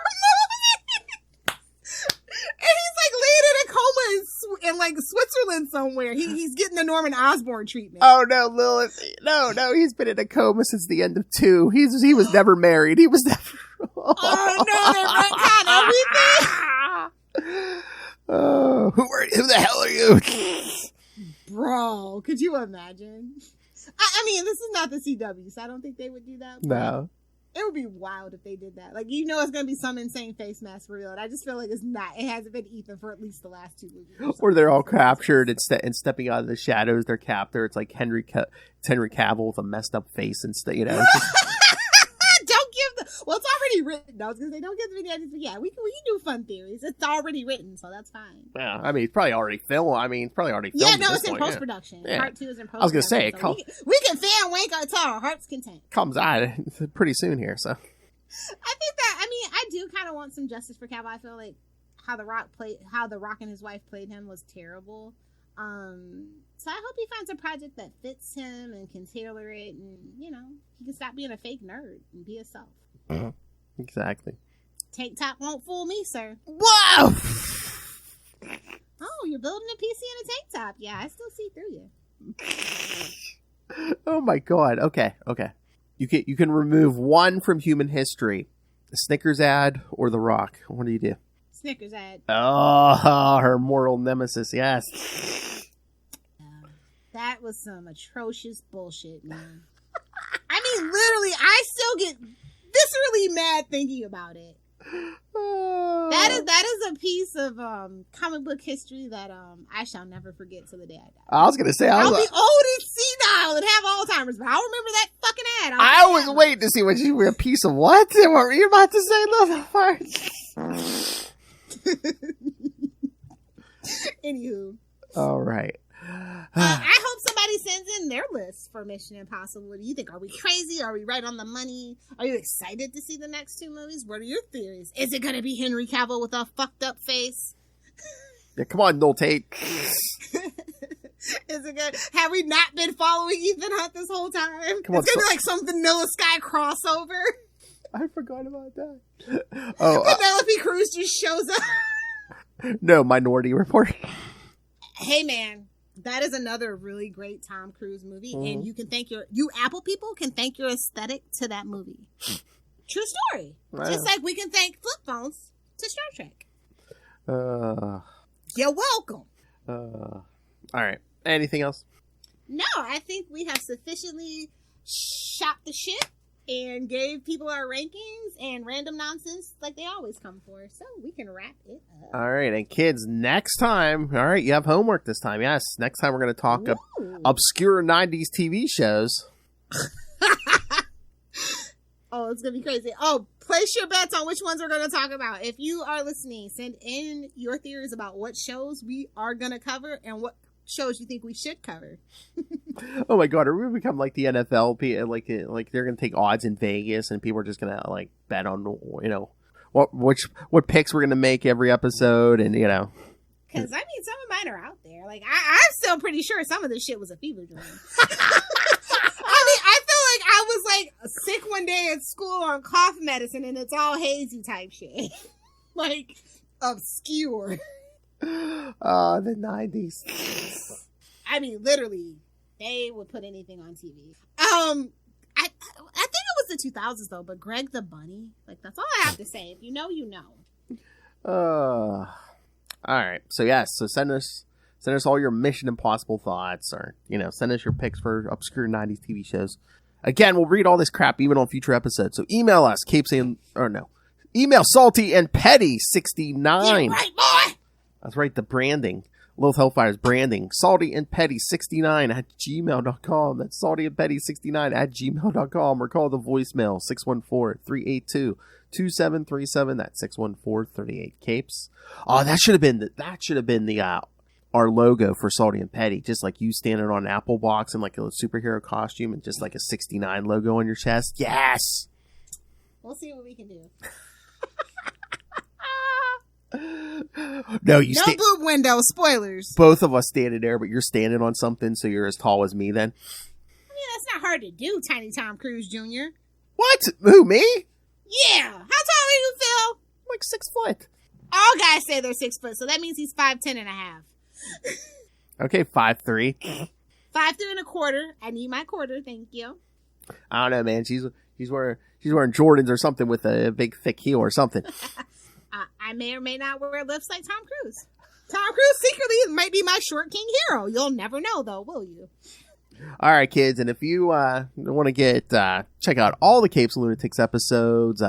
And he's like laying in a coma in like Switzerland somewhere. He's getting the Norman Osborn treatment. Oh no, Lilith! No, he's been in a coma since the end of 2. He was never married. He was never. Oh no, they retcon everything. Oh, who the hell are you, bro? Could you imagine? I mean, this is not the CW, so I don't think they would do that. No. It would be wild if they did that. Like, you know, it's going to be some insane face mask revealed. I just feel like it hasn't been Ethan for at least the last 2 movies. Or they're all captured and stepping out of the shadows. Their captor. It's like Henry Cavill with a messed up face and stuff. You know. Don't give the. Well, it's already written. I was going to say, don't give the video. Yeah, we can do fun theories. It's already written, so that's fine. Yeah, I mean, it's probably already filmed. Yeah, no, it's in post-production. Yeah. Part 2 is in post-production. I was going to say, so we can fan wank until our heart's content. Comes out pretty soon here, so. I think that, I mean, I do kind of want some justice for Cavill. I feel like how The Rock and his wife played him was terrible. So I hope he finds a project that fits him and can tailor it, and, you know, he can stop being a fake nerd and be himself. Exactly. Tank top won't fool me, sir. Whoa! Oh, you're building a PC in a tank top. Yeah, I still see through you. Oh my god. Okay. You can remove one from human history. The Snickers ad or The Rock. What do you do? Snickers ad. Oh, her mortal nemesis. Yes. That was some atrocious bullshit, man. I mean, literally, I still get viscerally mad thinking about it. That is a piece of comic book history that I shall never forget till the day I die. I was gonna say I'll be old and senile and have Alzheimer's, but I'll remember that fucking ad. I was waiting to see what you were a piece of what? What were you about to say, Lilith? Anywho. All right. I hope somebody sends in their list for Mission Impossible. What do you think? Are we crazy? Are we right on the money? Are you excited to see the next two movies? What are your theories? Is it going to be Henry Cavill with a fucked up face? Yeah, come on, Noel Tate. Is it good? Have we not been following Ethan Hunt this whole time? It's going to be like some Vanilla Sky crossover. I forgot about that. Penelope Cruz just shows up. No, Minority Report. Hey, man. That is another really great Tom Cruise movie, and you can thank you Apple people can thank your aesthetic to that movie. True story. Wow. Just like we can thank flip phones to Star Trek. You're welcome. All right. Anything else? No, I think we have sufficiently shopped the shit and gave people our rankings and random nonsense like they always come for. So we can wrap it up. All right. And kids, next time, all right, you have homework this time. Yes. Next time we're going to talk obscure 90s TV shows. Oh, it's going to be crazy. Oh, place your bets on which ones we're going to talk about. If you are listening, send in your theories about what shows we are going to cover and what shows you think we should cover. Oh my god, are we going to become like the NFL? Like they're going to take odds in Vegas and people are just going to like bet on, what picks we're going to make every episode, and Because, I mean, some of mine are out there. Like, I'm still pretty sure some of this shit was a fever dream. I mean, I feel like I was like sick one day at school on cough medicine and it's all hazy type shit. Like, obscure. The 90s. I mean, literally, they would put anything on TV. I think it was the 2000s though, but Greg the Bunny, like, that's all I have to say. If you know, you know. All right. So yes, send us all your Mission Impossible thoughts, or send us your picks for obscure 90s TV shows. Again, we'll read all this crap even on future episodes. So email us, email saltyandpetty69. Yeah, right, boy. That's right, the branding. Lilith Hellfire's branding. saltyandpetty69@gmail.com. That's saltyandpetty69@gmail.com. Or call the voicemail 614-382-2737. That's 614-38-CAPES. Oh, that should have been the our logo for Salty and Petty. Just like you standing on an apple box in like a superhero costume and just like a 69 logo on your chest. Yes! We'll see what we can do. No boob window, spoilers. Both of us standing there, but you're standing on something, so you're as tall as me then. I mean, that's not hard to do, Tiny Tom Cruise Jr. What? Who, me? Yeah. How tall are you, Phil? Like 6 foot. All guys say they're 6 foot, so that means he's 5'10" and a half. Okay, 5'3". 5'3" and a quarter. I need my quarter, thank you. I don't know, man. She's wearing Jordans or something with a big thick heel or something. I may or may not wear lips like Tom Cruise. Tom Cruise secretly might be my short king hero. You'll never know, though, will you? All right, kids, and if you want to check out all the Capes and Lunatics episodes,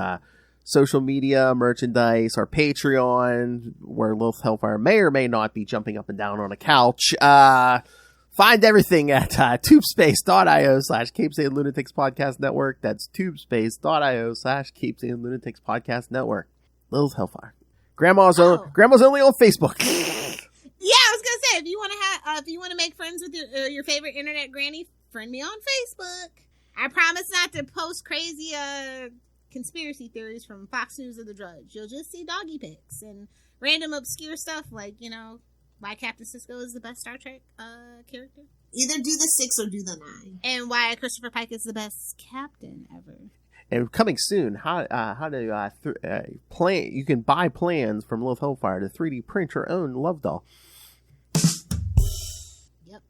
social media, merchandise, our Patreon, where Lilith Hellfire may or may not be jumping up and down on a couch, find everything at tubespace.io/CapesandLunatics Podcast Network. That's tubespace.io/CapesandLunatics Podcast Network. Lilith Hellfire. Grandma's only on Facebook. Yeah, I was gonna say, if you want to make friends with your favorite internet granny, friend me on Facebook. I promise not to post crazy conspiracy theories from Fox News or The Drudge. You'll just see doggy pics and random obscure stuff like why Captain Sisko is the best Star Trek character. Either do the 6 or do the 9. And why Christopher Pike is the best captain ever. And coming soon, how to plan? You can buy plans from Lilith Hellfire to 3D print your own love doll. Yep,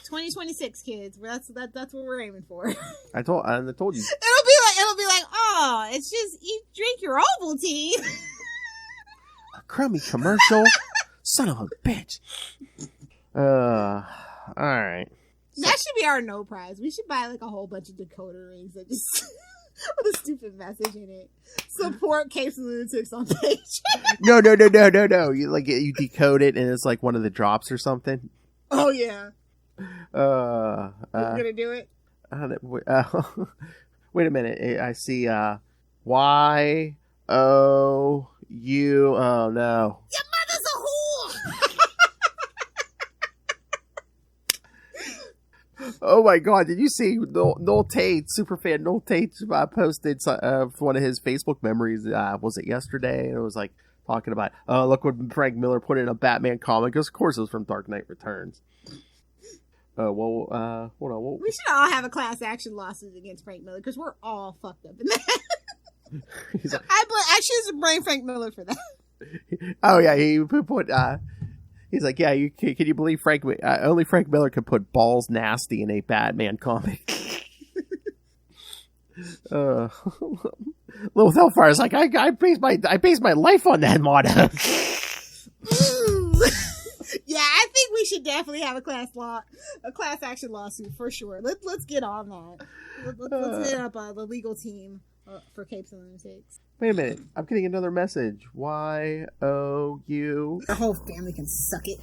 2026, kids. That's what we're aiming for. I told you. It'll be like, oh, it's just drink your Ovaltine. A crummy commercial, son of a bitch. All right. That should be our no prize. We should buy like a whole bunch of decoder rings that just with a stupid message in it. Support Capes and Lunatics on page. No. You decode it and it's like one of the drops or something. Oh yeah. Are you gonna do it? Wait a minute. I see. Y O U. Oh no. Your mother's a whore. Oh my god, did you see Noel Tate, superfan Noel Tate posted one of his Facebook memories, was it yesterday? And it was like talking about, oh, look what Frank Miller put in a Batman comic. Of course it was from Dark Knight Returns. Hold on. We should all have a class action lawsuit against Frank Miller because we're all fucked up in that. Like, I choose to blame Frank Miller for that. Oh yeah, he put he's like, yeah, can you believe only Frank Miller could put balls nasty in a Batman comic. Little Hellfire is like, I base my life on that motto. Yeah, I think we should definitely have a class action lawsuit for sure. Let's get on that. Let's hit up the legal team for Capes and Lunatics. Wait a minute, I'm getting another message. Y-O-U. Our whole family can suck it.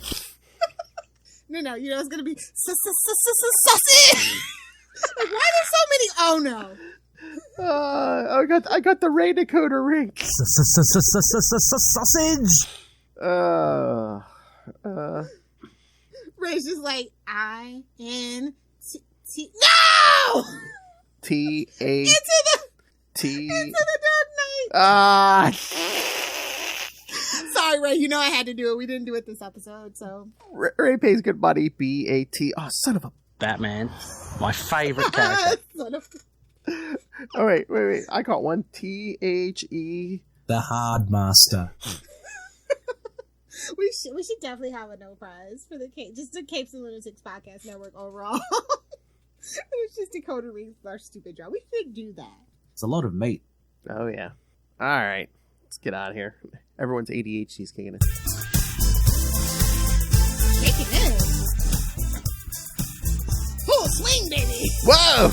No, it's gonna be sussy. Like, why are there so many? Oh no. I got the Ray Dakota ring. Sausage. Ray's just like I-N-T. No. T-A. Into the Dark Knight. Sorry, Ray. You know I had to do it. We didn't do it this episode, so. Ray pays good money. B-A-T. Oh, son of a. Batman. My favorite character. Son of. Oh, wait. I got one. T-H-E. The Hard Master. We should definitely have a no prize for the Capes and Lunatics podcast network overall. It's just Dakota rings our stupid job. We should do that. It's a lot of meat. Oh, yeah. All right. Let's get out of here. Everyone's ADHD's kicking in. Kicking in? Full swing, baby! Whoa!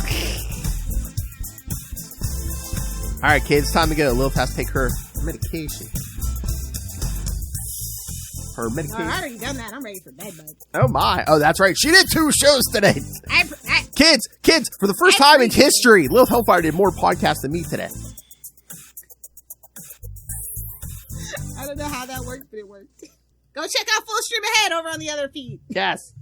All right, kids. Time to go. Lilith has to take her medication. Her medication. Oh, I already done that. I'm ready for bed, bud. Oh, my. Oh, that's right. She did 2 shows today. Kids, for the first time in history, Lilith Hellfire did more podcasts than me today. I don't know how that worked, but it worked. Go check out Full Stream Ahead over on the other feed. Yes.